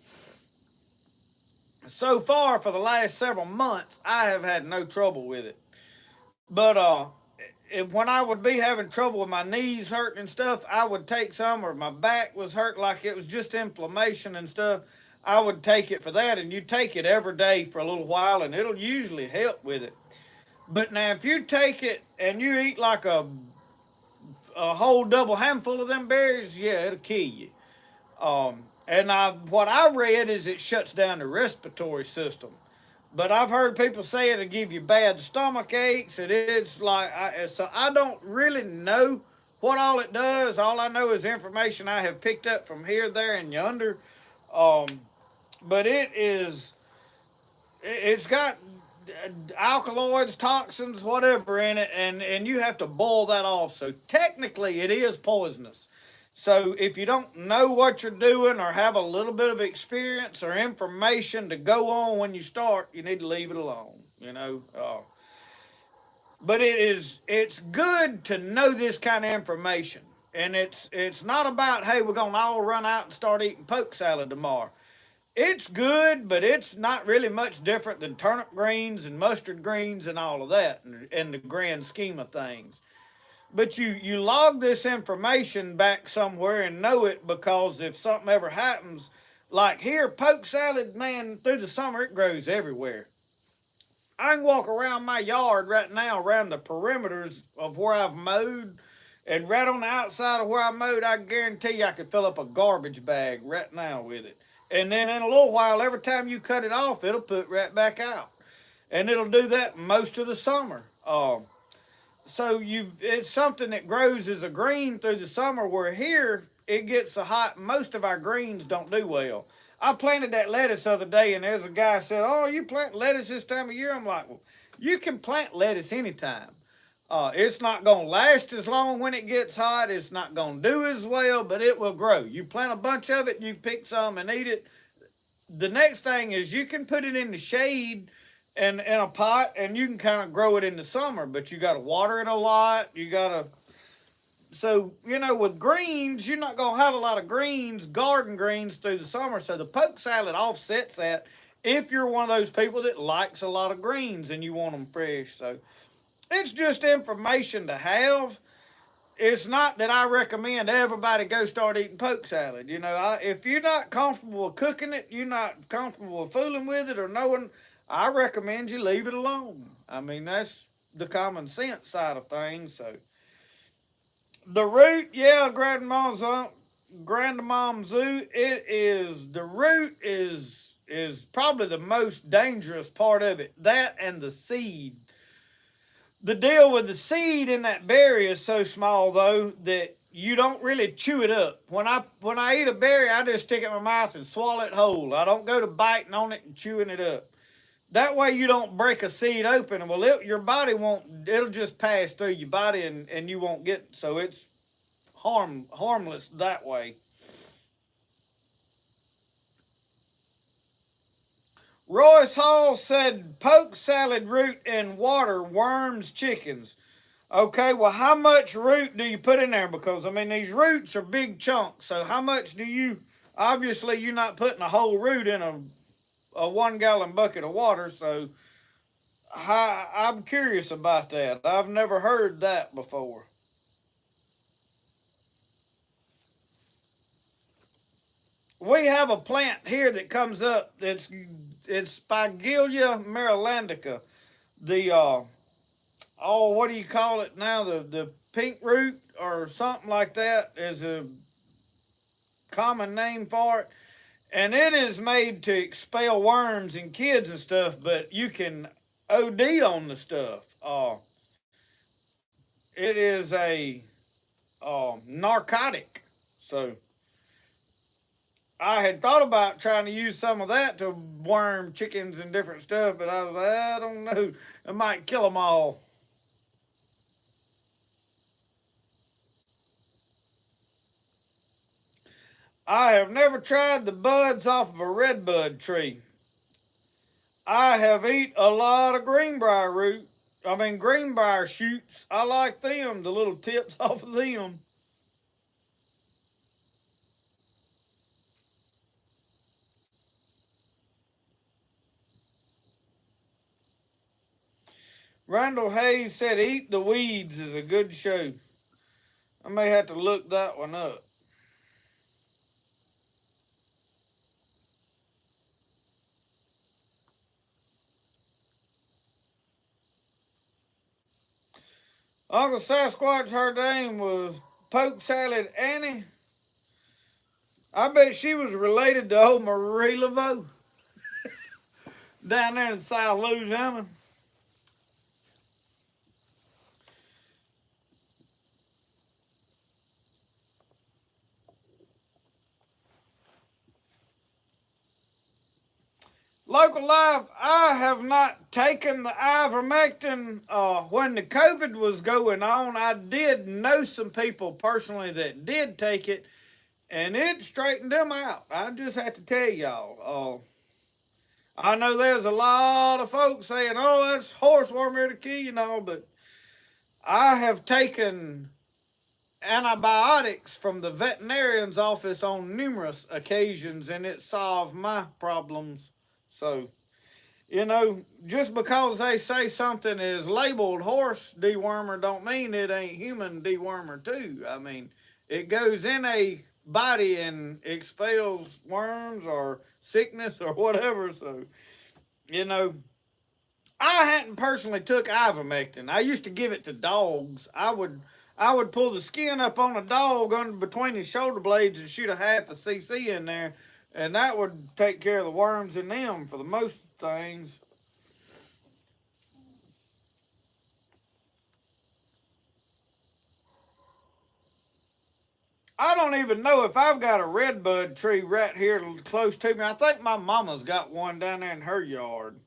So far, for the last several months, I have had no trouble with it. But when I would be having trouble with my knees hurting and stuff, I would take some, or my back was hurt like it was just inflammation and stuff. I would take it for that, and you take it every day for a little while, and it'll usually help with it. But now, if you take it and you eat like a whole double handful of them berries, yeah, it'll kill you. What I read is it shuts down the respiratory system. But I've heard people say it'll give you bad stomach aches, and it's like, so I don't really know what all it does. All I know is information I have picked up from here, there, and yonder. But it's got alkaloids, toxins, whatever in it, and you have to boil that off. So technically it is poisonous. So if you don't know what you're doing or have a little bit of experience or information to go on when you start, you need to leave it alone, But it's good to know this kind of information. And it's not about, hey, we're going to all run out and start eating poke salad tomorrow. It's good, but it's not really much different than turnip greens and mustard greens and all of that in the grand scheme of things. But you log this information back somewhere and know it, because if something ever happens, like here, poke salad, man, through the summer, it grows everywhere. I can walk around my yard right now, around the perimeters of where I've mowed, and right on the outside of where I mowed, I guarantee you I could fill up a garbage bag right now with it. And then in a little while, every time you cut it off, it'll put right back out. And it'll do that most of the summer. So it's something that grows as a green through the summer, where here it gets so hot, most of our greens don't do well. I planted that lettuce the other day, and there's a guy said, oh, you plant lettuce this time of year? I'm like, well, you can plant lettuce anytime. It's not going to last as long when it gets hot. It's not going to do as well, but it will grow. You plant a bunch of it, you pick some and eat it. The next thing is you can put it in the shade and in a pot, and you can kind of grow it in the summer, but you got to water it a lot. So, with greens, you're not going to have a lot of greens, garden greens through the summer. So the poke salad offsets that if you're one of those people that likes a lot of greens and you want them fresh. So it's just information to have. It's not that I recommend everybody go start eating poke salad. If you're not comfortable with cooking it, you're not comfortable with fooling with it or knowing, I recommend you leave it alone. I mean, that's the common sense side of things. So the root, yeah, Grandmom's Zoo, the root is probably the most dangerous part of it. That and the seed. The deal with the seed in that berry is so small, though, that you don't really chew it up. When I eat a berry, I just stick it in my mouth and swallow it whole. I don't go to biting on it and chewing it up. That way you don't break a seed open. Well, your body it'll just pass through your body and you won't get, so it's harmless that way. Royce Hall said poke salad root in water worms chickens. Okay, well, how much root do you put in there? Because, I mean, these roots are big chunks. So how much do you, obviously, you're not putting a whole root in a 1 gallon bucket of water. So I'm curious about that. I've never heard that before. We have a plant here that comes up. It's Spigelia marylandica. The what do you call it now? The pink root or something like that is a common name for it. And it is made to expel worms in kids and stuff, but you can OD on the stuff. It is a narcotic. So I had thought about trying to use some of that to worm chickens and different stuff, but I was like, I don't know. It might kill them all. I have never tried the buds off of a redbud tree. I have eat a lot of greenbrier shoots. I like them, the little tips off of them. Randall Hayes said Eat the Weeds is a good show. I may have to look that one up. Uncle Sasquatch, her name was Poke Salad Annie. I bet she was related to old Marie Laveau down there in South Louisiana. Local life, I have not taken the ivermectin. When the COVID was going on, I did know some people personally that did take it, and it straightened them out. I just have to tell y'all. I know there's a lot of folks saying, oh, that's horseworm here to kill you and all, but I have taken antibiotics from the veterinarian's office on numerous occasions, and it solved my problems. So, just because they say something is labeled horse dewormer don't mean it ain't human dewormer too. I mean, it goes in a body and expels worms or sickness or whatever. So, I hadn't personally took ivermectin. I used to give it to dogs. I would pull the skin up on a dog under between his shoulder blades and shoot a half a cc in there, and that would take care of the worms in them for the most things. I don't even know if I've got a redbud tree right here close to me. I think my mama's got one down there in her yard.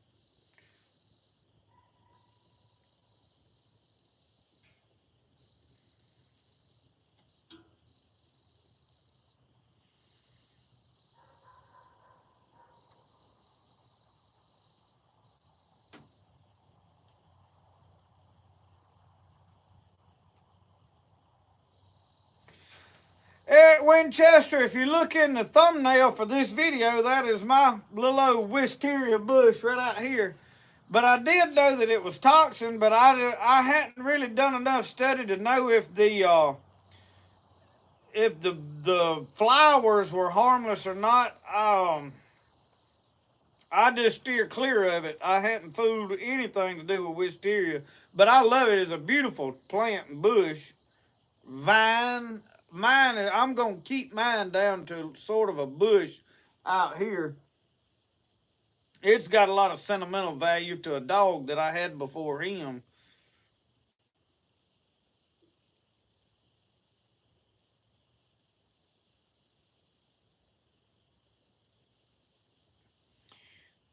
Eric Winchester, if you look in the thumbnail for this video, that is my little old wisteria bush right out here. But I did know that it was toxin, but I hadn't really done enough study to know if the flowers were harmless or not. I just steer clear of it. I hadn't fooled anything to do with wisteria, but I love it as a beautiful plant and bush. Vine. I'm going to keep mine down to sort of a bush out here. It's got a lot of sentimental value to a dog that I had before him.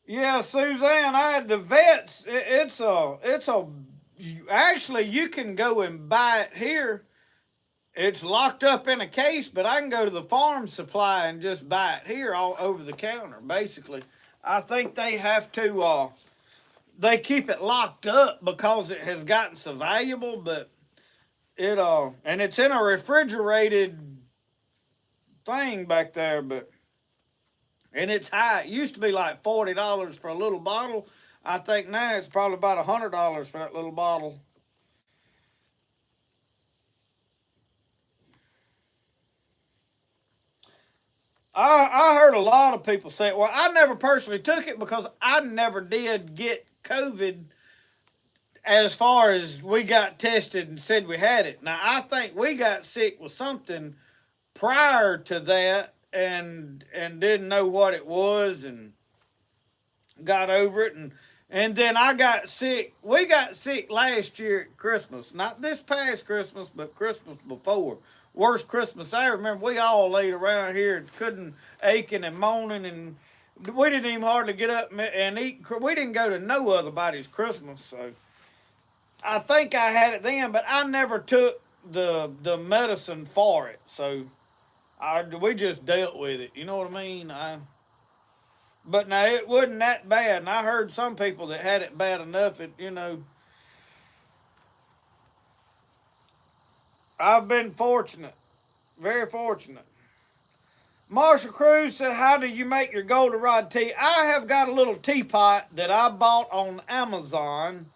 Yeah, Suzanne, I had the vets. Actually, you can go and buy it here. It's locked up in a case, but I can go to the farm supply and just buy it here all over the counter, basically. I think they have to, they keep it locked up because it has gotten so valuable, but and it's in a refrigerated thing back there, and it's high. It used to be like $40 for a little bottle. I think now it's probably about $100 for that little bottle. I heard a lot of people say, well, I never personally took it because I never did get COVID as far as we got tested and said we had it. Now, I think we got sick with something prior to that and didn't know what it was and got over it. And then I got sick. We got sick last year at Christmas. Not this past Christmas, but Christmas before. Worst Christmas I remember. We all laid around here and couldn't, aching and moaning, and we didn't even hardly get up and eat. We didn't go to no other body's Christmas, so I think I had it then, but I never took the medicine for it, so we just dealt with it. You know what I mean? But now it wasn't that bad, and I heard some people that had it bad enough. I've been fortunate, very fortunate. Marshall Cruz said, how do you make your goldenrod tea? I have got a little teapot that I bought on Amazon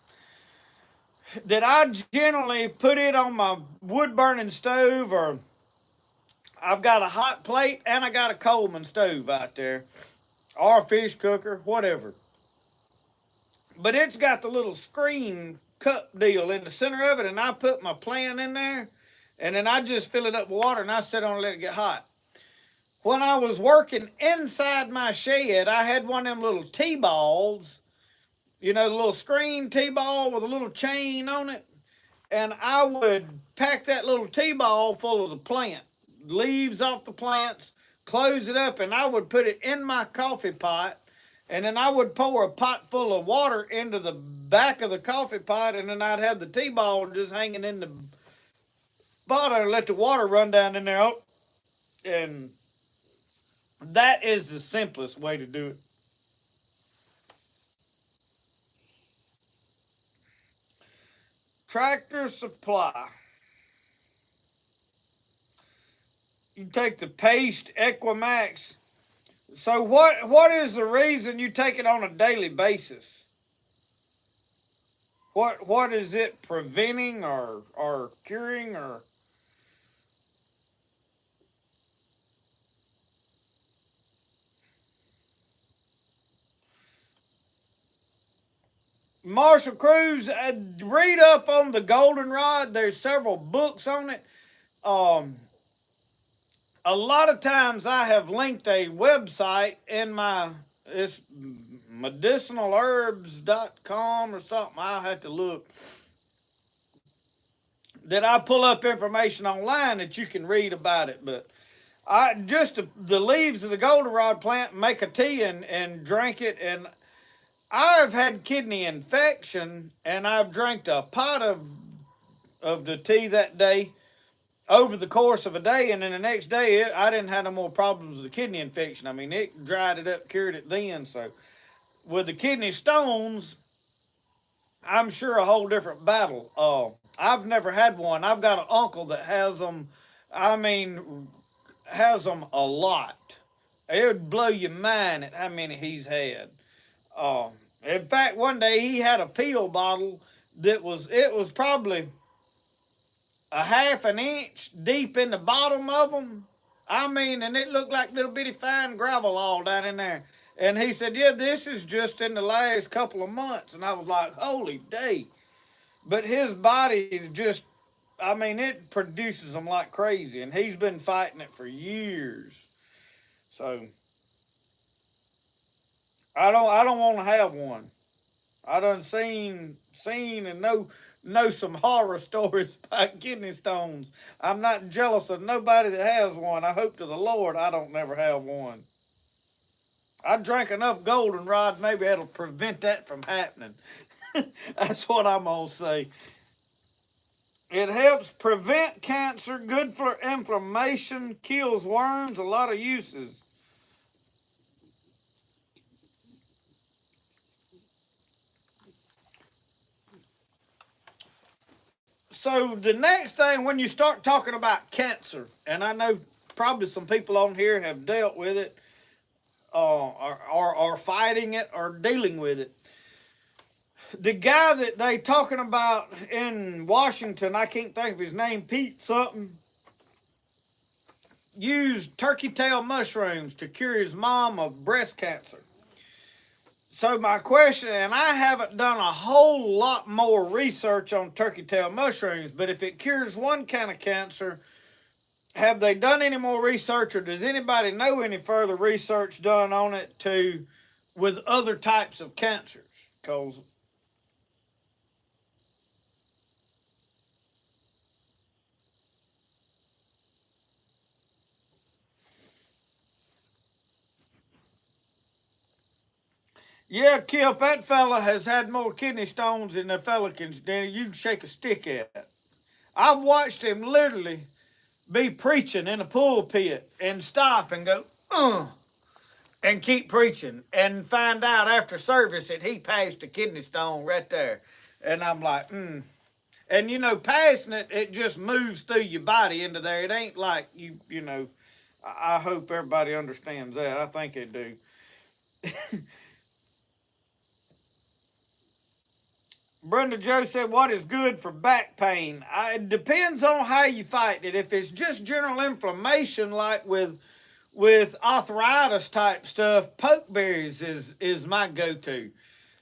that I generally put it on my wood-burning stove, or I've got a hot plate and I got a Coleman stove out there, or a fish cooker, whatever. But it's got the little screen cup deal in the center of it, and I put my plant in there, and then I just fill it up with water, and I sit on and let it get hot. When I was working inside my shed, I had one of them little T-balls, the little screen T-ball with a little chain on it, and I would pack that little T-ball full of the plant, leaves off the plants, close it up, and I would put it in my coffee pot, and then I would pour a pot full of water into the back of the coffee pot, and then I'd have the T-ball just hanging in the bottom and let the water run down in there. And that is the simplest way to do it. Tractor Supply. You take the Paste Equimax. So what is the reason you take it on a daily basis? What is it preventing or curing or? Marshall Cruz, read up on the Goldenrod. There's several books on it. A lot of times I have linked a website in it's medicinalherbs.com or something. I'll have to look. That I pull up information online that you can read about it. But the leaves of the goldenrod plant, make a tea and drink it. And I've had kidney infection, and I've drank a pot of the tea that day over the course of a day, and then the next day I didn't have no more problems with the kidney infection. I mean, it dried it up, cured it then. So with the kidney stones, I'm sure a whole different battle. I've never had one. I've got an uncle that has them. I mean, has them a lot. It would blow your mind at how many he's had. In fact, one day he had a pill bottle it was probably a half an inch deep in the bottom of them. I mean, and it looked like little bitty fine gravel all down in there. And he said, yeah, this is just in the last couple of months. And I was like, holy day. But his body is just, I mean, it produces them like crazy. And he's been fighting it for years. So I don't want to have one. I done seen and know some horror stories about kidney stones. I'm not jealous of nobody that has one. I hope to the Lord I don't never have one. I drank enough goldenrod, maybe that'll prevent that from happening. That's what I'm gonna say. It helps prevent cancer, good for inflammation, kills worms, a lot of uses. So the next thing, when you start talking about cancer, and I know probably some people on here have dealt with it, are fighting it, or dealing with it. The guy that they talking about in Washington, I can't think of his name, Pete something, used turkey tail mushrooms to cure his mom of breast cancer. So my question, and I haven't done a whole lot more research on turkey tail mushrooms, but if it cures one kind of cancer, have they done any more research, or does anybody know any further research done on it with other types of cancers? Because yeah, Kip, that fella has had more kidney stones in the Pelicans than you can shake a stick at. I've watched him literally be preaching in a pulpit and stop and go, and keep preaching, and find out after service that he passed a kidney stone right there. And I'm like, And you know, passing it just moves through your body into there. It ain't like you know, I hope everybody understands that. I think they do. Brenda Joe said, what is good for back pain? It depends on how you fight it. If it's just general inflammation, like with arthritis type stuff, pokeberries is my go-to.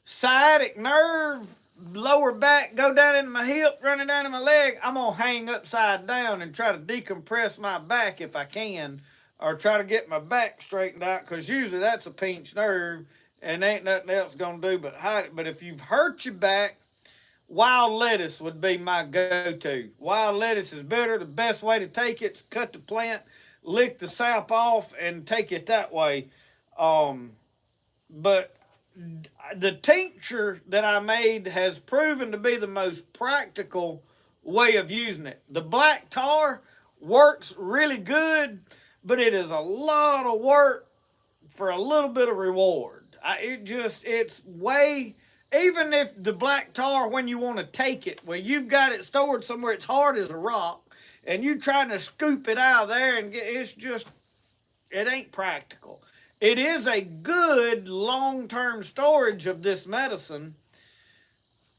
Sciatic nerve, lower back, go down into my hip, running down in my leg, I'm going to hang upside down and try to decompress my back if I can, or try to get my back straightened out, because usually that's a pinched nerve and ain't nothing else going to do but hide it. But if you've hurt your back, wild lettuce would be my go-to. Wild lettuce is better. The best way to take it is cut the plant, lick the sap off, and take it that way. But the tincture that I made has proven to be the most practical way of using it. The black tar works really good, but it is a lot of work for a little bit of reward. It's way... Even if the black tar, when you want to take it, well, you've got it stored somewhere, it's hard as a rock, and you're trying to scoop it out of there, and it ain't practical. It is a good long-term storage of this medicine.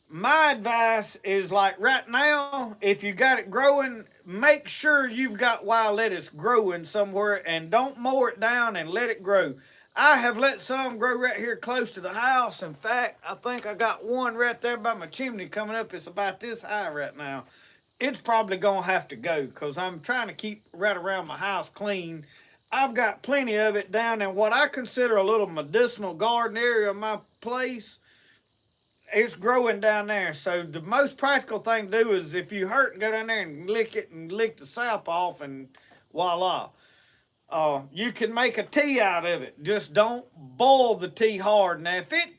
My advice is, like right now, if you got it growing, make sure you've got wild lettuce growing somewhere, and don't mow it down and let it grow. I have let some grow right here close to the house. In fact, I think I got one right there by my chimney coming up. It's about this high right now. It's probably going to have to go, because I'm trying to keep right around my house clean. I've got plenty of it down in what I consider a little medicinal garden area of my place. It's growing down there. So the most practical thing to do is, if you hurt, go down there and lick it and lick the sap off, and voila. You can make a tea out of it. Just don't boil the tea hard. Now, if it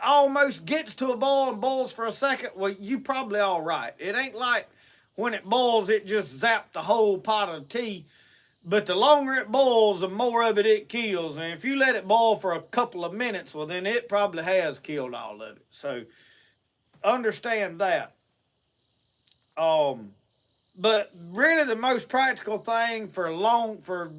almost gets to a boil and boils for a second, well, you probably all right. It ain't like when it boils, it just zapped the whole pot of tea. But the longer it boils, the more of it kills. And if you let it boil for a couple of minutes, well, then it probably has killed all of it. So understand that. But really the most practical thing for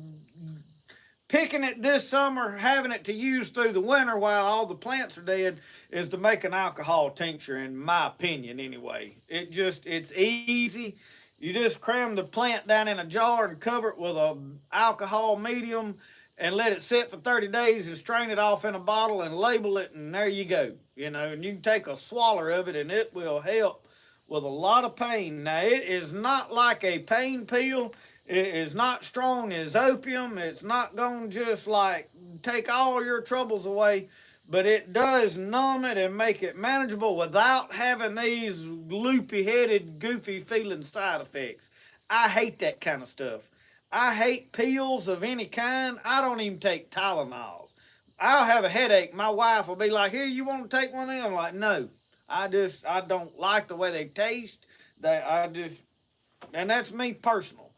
picking it this summer, having it to use through the winter while all the plants are dead, is to make an alcohol tincture, in my opinion anyway. It's easy. You just cram the plant down in a jar and cover it with a alcohol medium and let it sit for 30 days and strain it off in a bottle and label it, and there you go. You know, and you can take a swaller of it and it will help with a lot of pain. Now, it is not like a pain pill. It is not strong as opium. It's not going to just like take all your troubles away, but it does numb it and make it manageable without having these loopy-headed, goofy-feeling side effects. I hate that kind of stuff. I hate pills of any kind. I don't even take Tylenols. I'll have a headache. My wife will be like, here, you want to take one of them? I'm like, no. I don't like the way they taste. And that's me personal.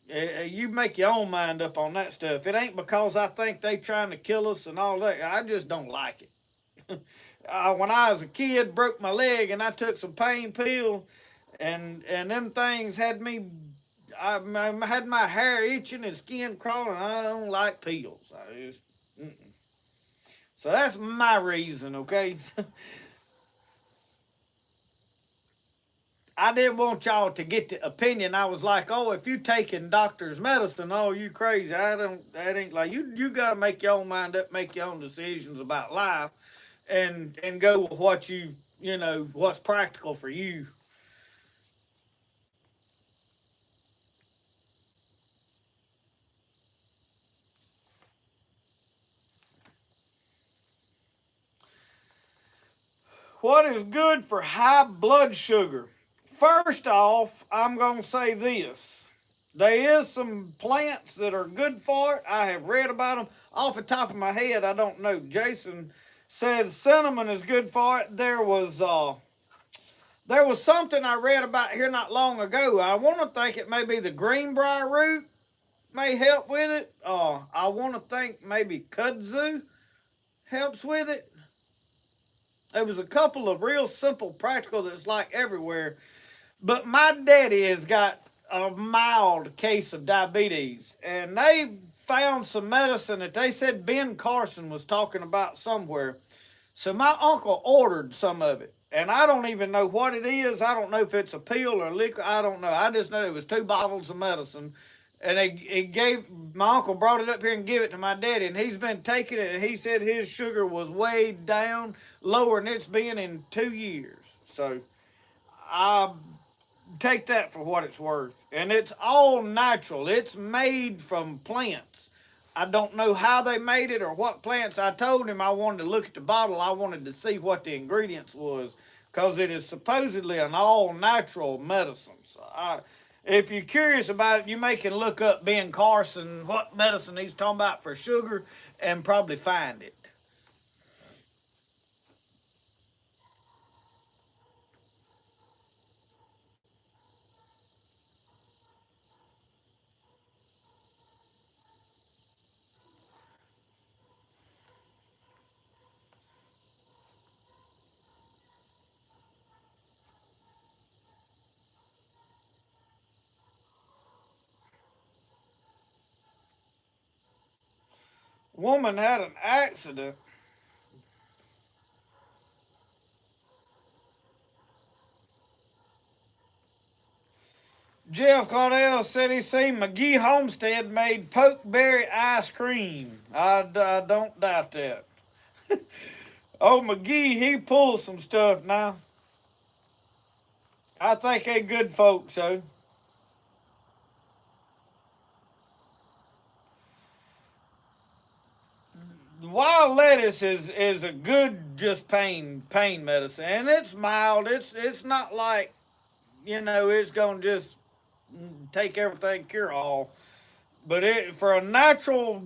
You make your own mind up on that stuff. It ain't because I think they trying to kill us and all that. I just don't like it. When I was a kid, broke my leg, and I took some pain pill, and them things had me. I had my hair itching and skin crawling. I don't like pills. I just, mm-mm. So that's my reason, okay? I didn't want y'all to get the opinion. I was like, oh, if you taking doctor's medicine, oh, you crazy. I don't, that ain't like, you got to make your own mind up, make your own decisions about life and go with what you know, what's practical for you. What is good for high blood sugar? First off, I'm going to say this. There is some plants that are good for it. I have read about them. Off the top of my head, I don't know. Jason says cinnamon is good for it. There was something I read about here not long ago. I want to think it may be the greenbrier root may help with it. I want to think maybe kudzu helps with it. There was a couple of real simple practical that's like everywhere. But my daddy has got a mild case of diabetes. And they found some medicine that they said Ben Carson was talking about somewhere. So my uncle ordered some of it. And I don't even know what it is. I don't know if it's a pill or liquid. I don't know. I just know it was 2 bottles of medicine. And he gave, my uncle brought it up here and gave it to my daddy. And he's been taking it. And he said his sugar was way down, lower than it's been in 2 years. So I take that for what it's worth. And it's all natural. It's made from plants. I don't know how they made it or what plants. I told him I wanted to look at the bottle. I wanted to see what the ingredients was because it is supposedly an all-natural medicine. So if you're curious about it, you may can look up Ben Carson, what medicine he's talking about for sugar, and probably find it. Woman had an accident. Jeff Claudel said he seen McGee Homestead made pokeberry ice cream. I don't doubt that. Oh, McGee, he pulls some stuff now. I think they good folks, so. Wild lettuce is a good just pain medicine, and it's mild. It's not like, you know, it's gonna just take everything, cure all. But it for a natural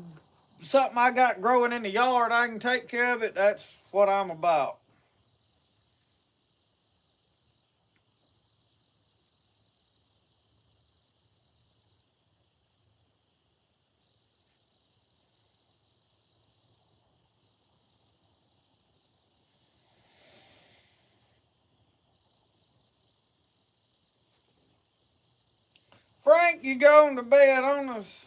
something I got growing in the yard, I can take care of it. That's what I'm about. Frank, you going to bed on us?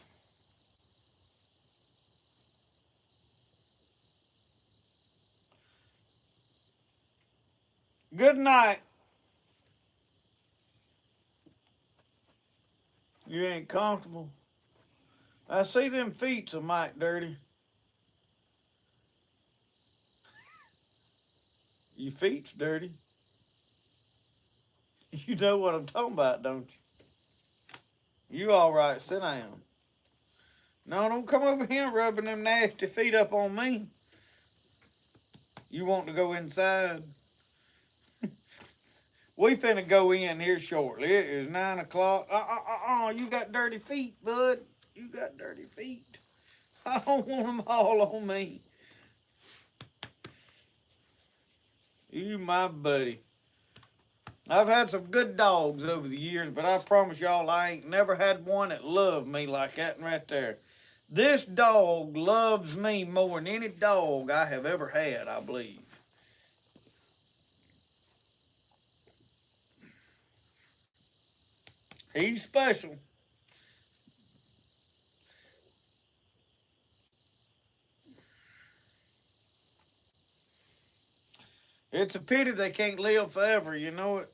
Good night. You ain't comfortable. I see them feet's a mite dirty. Your feet's dirty. You know what I'm talking about, don't you? You all right? Sit down. No, don't come over here rubbing them nasty feet up on me. You want to go inside? We finna go in here shortly. It is 9 o'clock. You got dirty feet, bud. You got dirty feet. I don't want them all on me. You my buddy. I've had some good dogs over the years, but I promise y'all I ain't never had one that loved me like that right there. This dog loves me more than any dog I have ever had, I believe. He's special. It's a pity they can't live forever, you know it.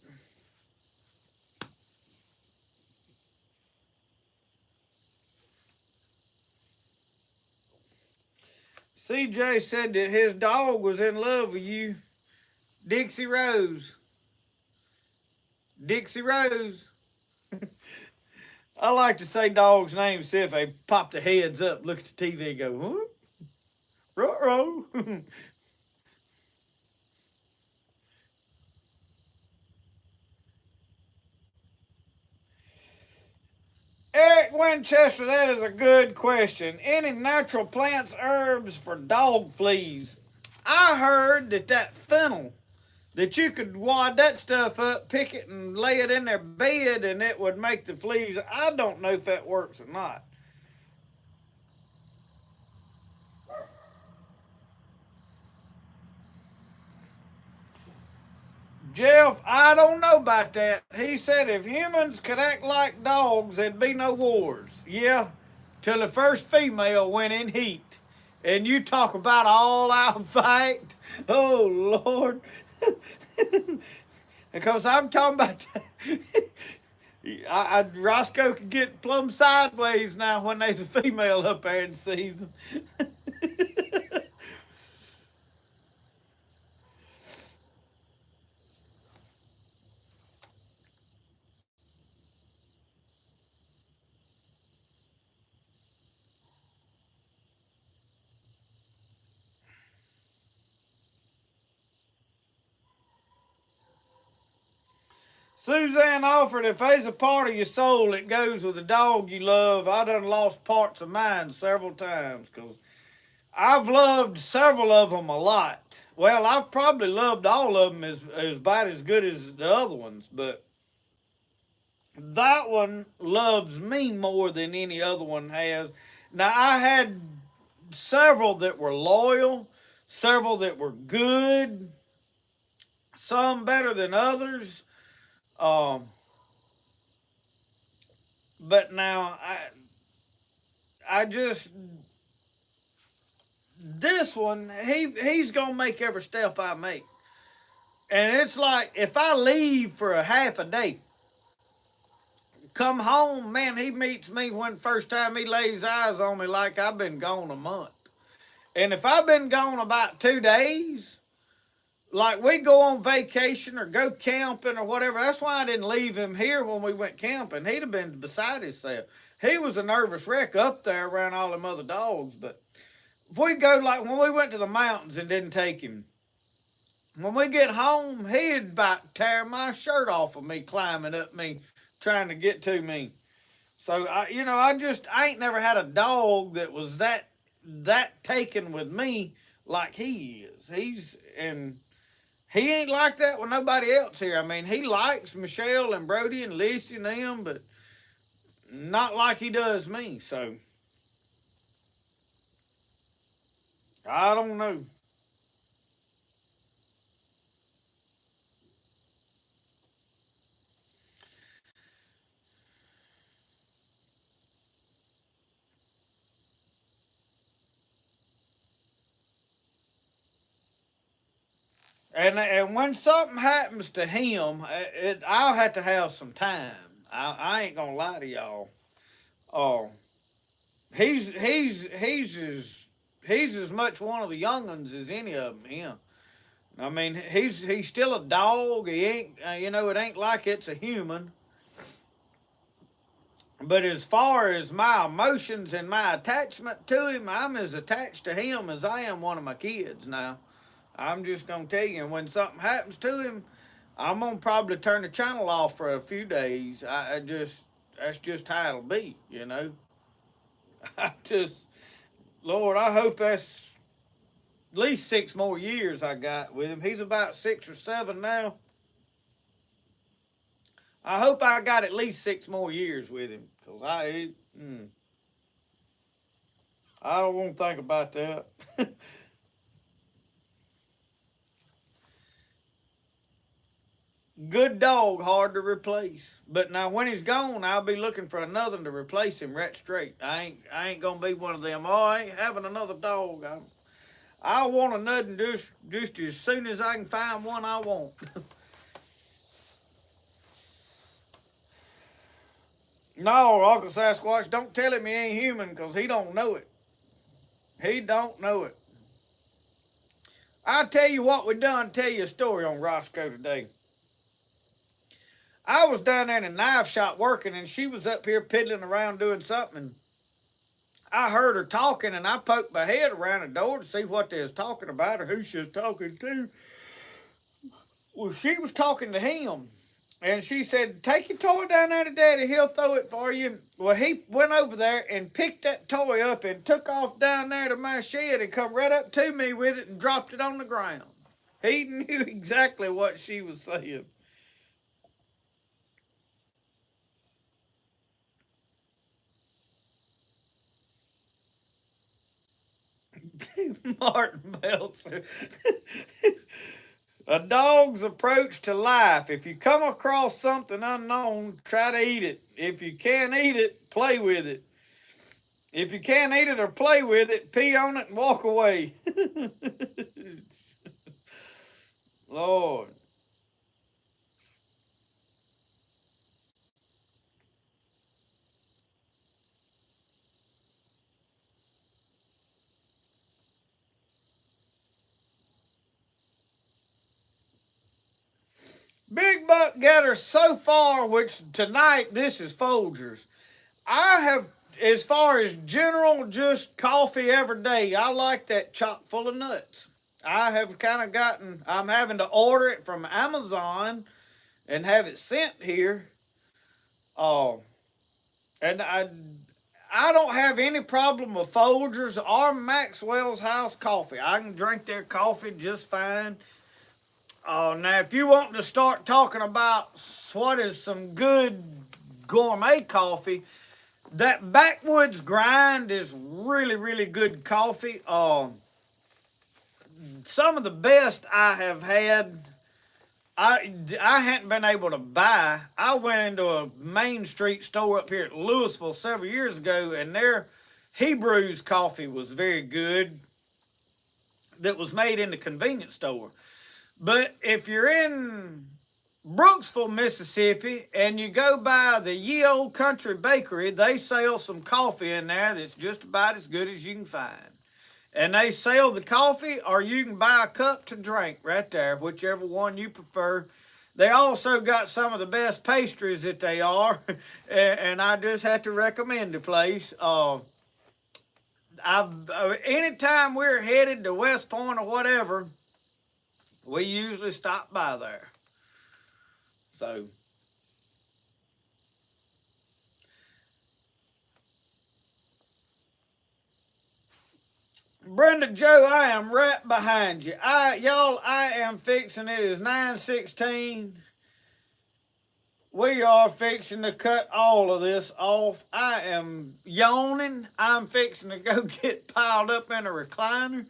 CJ said that his dog was in love with you. Dixie Rose. Dixie Rose. I like to say dogs' names, see if they pop their heads up, look at the TV and go, huh? Ruh-roh. Eric Winchester, that is a good question. Any natural plants, herbs for dog fleas? I heard that fennel, that you could wad that stuff up, pick it, and lay it in their bed, and it would make the fleas. I don't know if that works or not. Jeff, I don't know about that. He said if humans could act like dogs, there'd be no wars. Yeah, till the first female went in heat. And you talk about all out fight. Oh, Lord. Because I'm talking about Roscoe could get plumb sideways now when there's a female up there in season. Suzanne offered, if there's a part of your soul that goes with the dog you love, I done lost parts of mine several times because I've loved several of them a lot. Well, I've probably loved all of them as about as good as the other ones, but that one loves me more than any other one has. Now, I had several that were loyal, several that were good, some better than others. Um, but now I just this one he's gonna make every step I make, and it's like if I leave for a half a day, come home, man, he meets me when first time he lays eyes on me like I've been gone a month, and if I've been gone about 2 days. Like we go on vacation or go camping or whatever. That's why I didn't leave him here when we went camping. He'd have been beside himself. He was a nervous wreck up there around all them other dogs. But if we go like when we went to the mountains and didn't take him, when we get home, he'd about tear my shirt off of me climbing up me, trying to get to me. So I ain't never had a dog that was that taken with me like he is. He ain't like that with nobody else here. I mean, he likes Michelle and Brody and Lissy and them, but not like he does me. So, I don't know. And when something happens to him, I'll have to have some time. I ain't gonna lie to y'all. Oh, he's as much one of the younguns as any of them. Him. I mean, he's still a dog. He ain't, it ain't like it's a human. But as far as my emotions and my attachment to him, I'm as attached to him as I am one of my kids now. I'm just gonna tell you, and when something happens to him, I'm gonna probably turn the channel off for a few days. I just that's just how it'll be. I just Lord, I hope that's at least 6 more years I got with him. He's about 6 or 7 now. I hope I got at least 6 more years with him, cause I don't want to think about that. Good dog, hard to replace. But now when he's gone, I'll be looking for another to replace him right straight. I ain't gonna be one of them. Oh, I ain't having another dog. I want another just as soon as I can find one I want. No, Uncle Sasquatch, don't tell him he ain't human, because he don't know it. He don't know it. I'll tell you what we done, tell you a story on Roscoe today. I was down there in a knife shop working, and she was up here piddling around doing something. I heard her talking, and I poked my head around the door to see what they was talking about or who she was talking to. Well, she was talking to him. And she said, take your toy down there to Daddy. He'll throw it for you. Well, he went over there and picked that toy up and took off down there to my shed and come right up to me with it and dropped it on the ground. He knew exactly what she was saying. Martin Meltzer. A dog's approach to life. If you come across something unknown, try to eat it. If you can't eat it, play with it. If you can't eat it or play with it, pee on it and walk away. Lord. Big Buck Getter so far, which tonight this is Folgers. I have, as far as general just coffee every day, I like that chock full of nuts. I have kind of gotten, I'm having to order it from Amazon and have it sent here. And I don't have any problem with Folgers or Maxwell's House coffee. I can drink their coffee just fine. Now, if you want to start talking about what is some good gourmet coffee, that Backwoods Grind is really, really good coffee. Some of the best I have had, I hadn't been able to buy. I went into a Main Street store up here at Louisville several years ago, and their Hebrews coffee was very good that was made in the convenience store. But if you're in Brooksville, Mississippi, and you go by the Ye Old Country Bakery, they sell some coffee in there that's just about as good as you can find. And they sell the coffee, or you can buy a cup to drink right there, whichever one you prefer. They also got some of the best pastries that they are, and I just have to recommend the place. Anytime we're headed to West Point or whatever, we usually stop by there. So, Brenda Joe, I am right behind you. I am fixing it. Is 9:16. We are fixing to cut all of this off. I am yawning. I'm fixing to go get piled up in a recliner.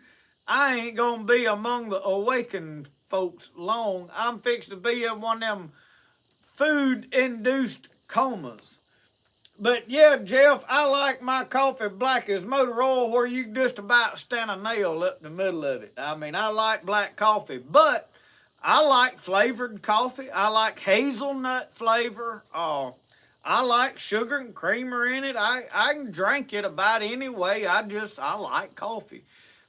I ain't gonna be among the awakened folks long. I'm fixing to be in one of them food-induced comas. But yeah, Jeff, I like my coffee black as motor oil, where you can just about stand a nail up in the middle of it. I mean, I like black coffee, but I like flavored coffee. I like hazelnut flavor. I like sugar and creamer in it. I can drink it about any way. I like coffee.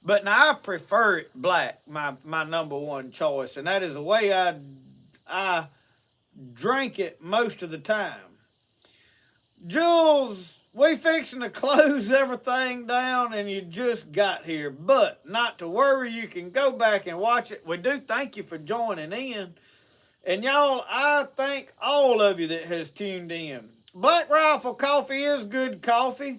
But now I prefer it black, my number one choice. And that is the way I drink it most of the time. Jules, we fixing to close everything down, and you just got here. But not to worry, you can go back and watch it. We do thank you for joining in. And y'all, I thank all of you that has tuned in. Black Rifle Coffee is good coffee.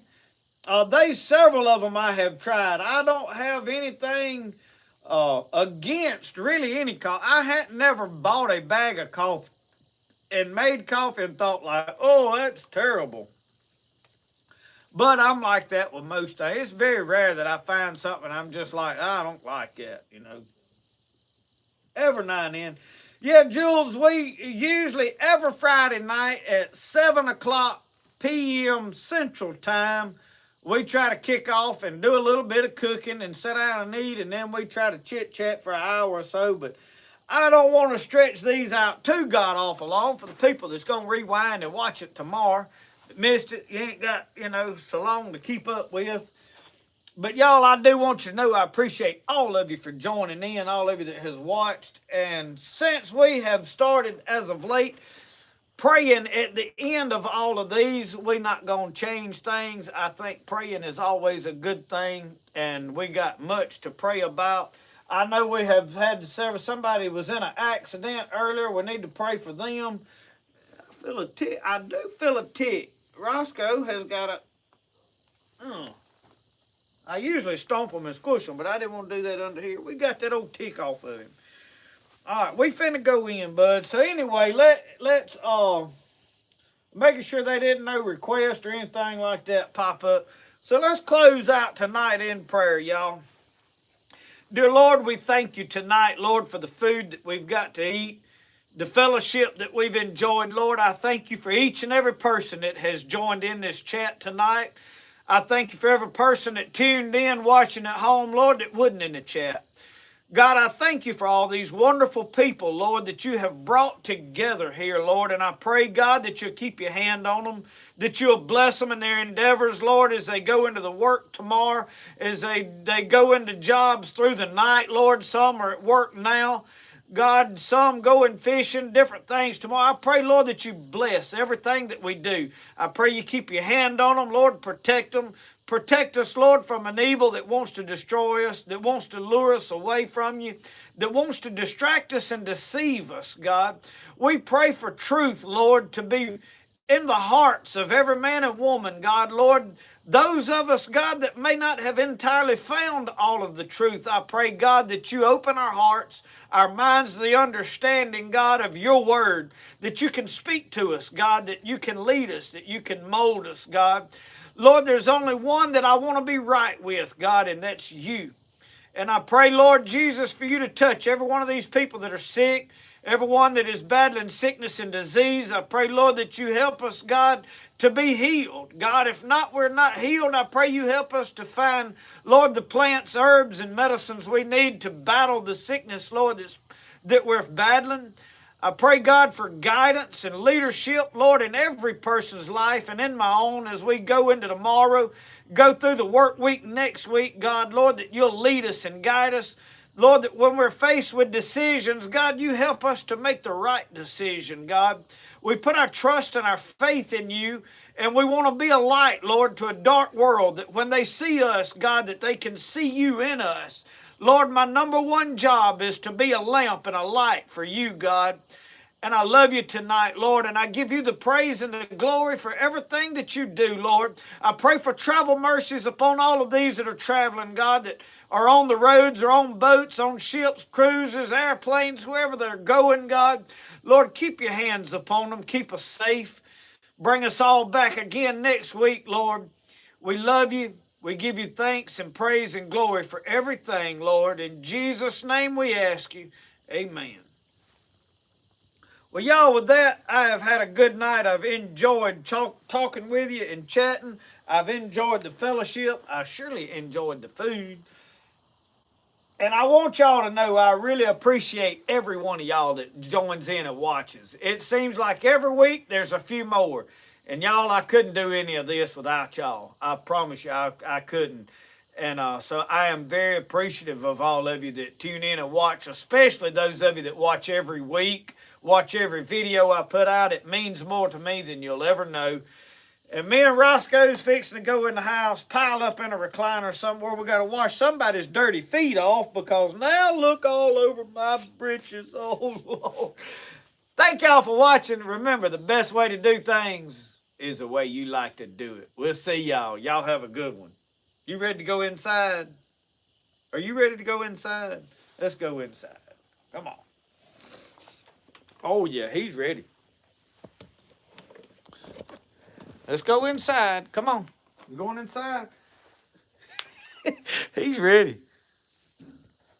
There's several of them I have tried. I don't have anything against really any coffee. I had never bought a bag of coffee and made coffee and thought like, oh, that's terrible. But I'm like that with most things. It's very rare that I find something I'm just like, I don't like that, you know. Every now and then. Yeah, Jules, we usually every Friday night at 7 o'clock p.m. Central Time, we try to kick off and do a little bit of cooking and sit down and eat, and then we try to chit-chat for an hour or so. But I don't want to stretch these out too god-awful long for the people that's going to rewind and watch it tomorrow. Missed it, you ain't got, so long to keep up with. But y'all, I do want you to know I appreciate all of you for joining in, all of you that has watched. And since we have started as of late praying at the end of all of these, we're not going to change things. I think praying is always a good thing, and we got much to pray about. I know we have had several, somebody was in an accident earlier. We need to pray for them. I feel a tick. I do feel a tick. Roscoe has got a... I usually stomp them and squish them, but I didn't want to do that under here. We got that old tick off of him. All right, we finna go in, bud. So anyway, let's making sure they didn't no request or anything like that pop up. So let's close out tonight in prayer, y'all. Dear Lord, we thank you tonight, Lord, for the food that we've got to eat, the fellowship that we've enjoyed. Lord, I thank you for each and every person that has joined in this chat tonight. I thank you for every person that tuned in, watching at home, Lord, that wasn't in the chat. God, I thank you for all these wonderful people, Lord, that you have brought together here, Lord. And I pray, God, that you'll keep your hand on them, that you'll bless them in their endeavors, Lord, as they go into the work tomorrow, as they go into jobs through the night, Lord. Some are at work now. God, some going fishing, different things tomorrow. I pray, Lord, that you bless everything that we do. I pray you keep your hand on them, Lord, protect them. Protect us, Lord, from an evil that wants to destroy us, that wants to lure us away from you, that wants to distract us and deceive us, God. We pray for truth, Lord, to be in the hearts of every man and woman, God. Lord, those of us, God, that may not have entirely found all of the truth, I pray, God, that you open our hearts, our minds to the understanding, God, of your word, that you can speak to us, God, that you can lead us, that you can mold us, God. Lord, there's only one that I want to be right with, God, and that's you. And I pray, Lord Jesus, for you to touch every one of these people that are sick, everyone that is battling sickness and disease. I pray, Lord, that you help us, God, to be healed. God, if not, we're not healed. I pray you help us to find, Lord, the plants, herbs, and medicines we need to battle the sickness, Lord, that we're battling. I pray, God, for guidance and leadership, Lord, in every person's life and in my own as we go into tomorrow, go through the work week next week, God, Lord, that you'll lead us and guide us. Lord, that when we're faced with decisions, God, you help us to make the right decision, God. We put our trust and our faith in you, and we want to be a light, Lord, to a dark world, that when they see us, God, that they can see you in us. Lord, my number one job is to be a lamp and a light for you, God. And I love you tonight, Lord, and I give you the praise and the glory for everything that you do, Lord. I pray for travel mercies upon all of these that are traveling, God, that are on the roads or on boats, on ships, cruises, airplanes, wherever they're going, God. Lord, keep your hands upon them. Keep us safe. Bring us all back again next week, Lord. We love you. We give you thanks and praise and glory for everything, Lord. In Jesus' name we ask you. Amen. Well, y'all, with that, I have had a good night. I've enjoyed talking with you and chatting. I've enjoyed the fellowship. I surely enjoyed the food. And I want y'all to know I really appreciate every one of y'all that joins in and watches. It seems like every week there's a few more. And y'all, I couldn't do any of this without y'all. I promise you, I couldn't. And so I am very appreciative of all of you that tune in and watch, especially those of you that watch every week, watch every video I put out. It means more to me than you'll ever know. And me and Roscoe's fixing to go in the house, pile up in a recliner somewhere. We got to wash somebody's dirty feet off because now look all over my britches. Oh, Lord. Thank y'all for watching. Remember, the best way to do things is the way you like to do it. We'll see y'all. Y'all have a good one. You ready to go inside? Are you ready to go inside? Let's go inside. Come on. Oh, yeah, he's ready. Let's go inside. Come on. I'm going inside. He's ready.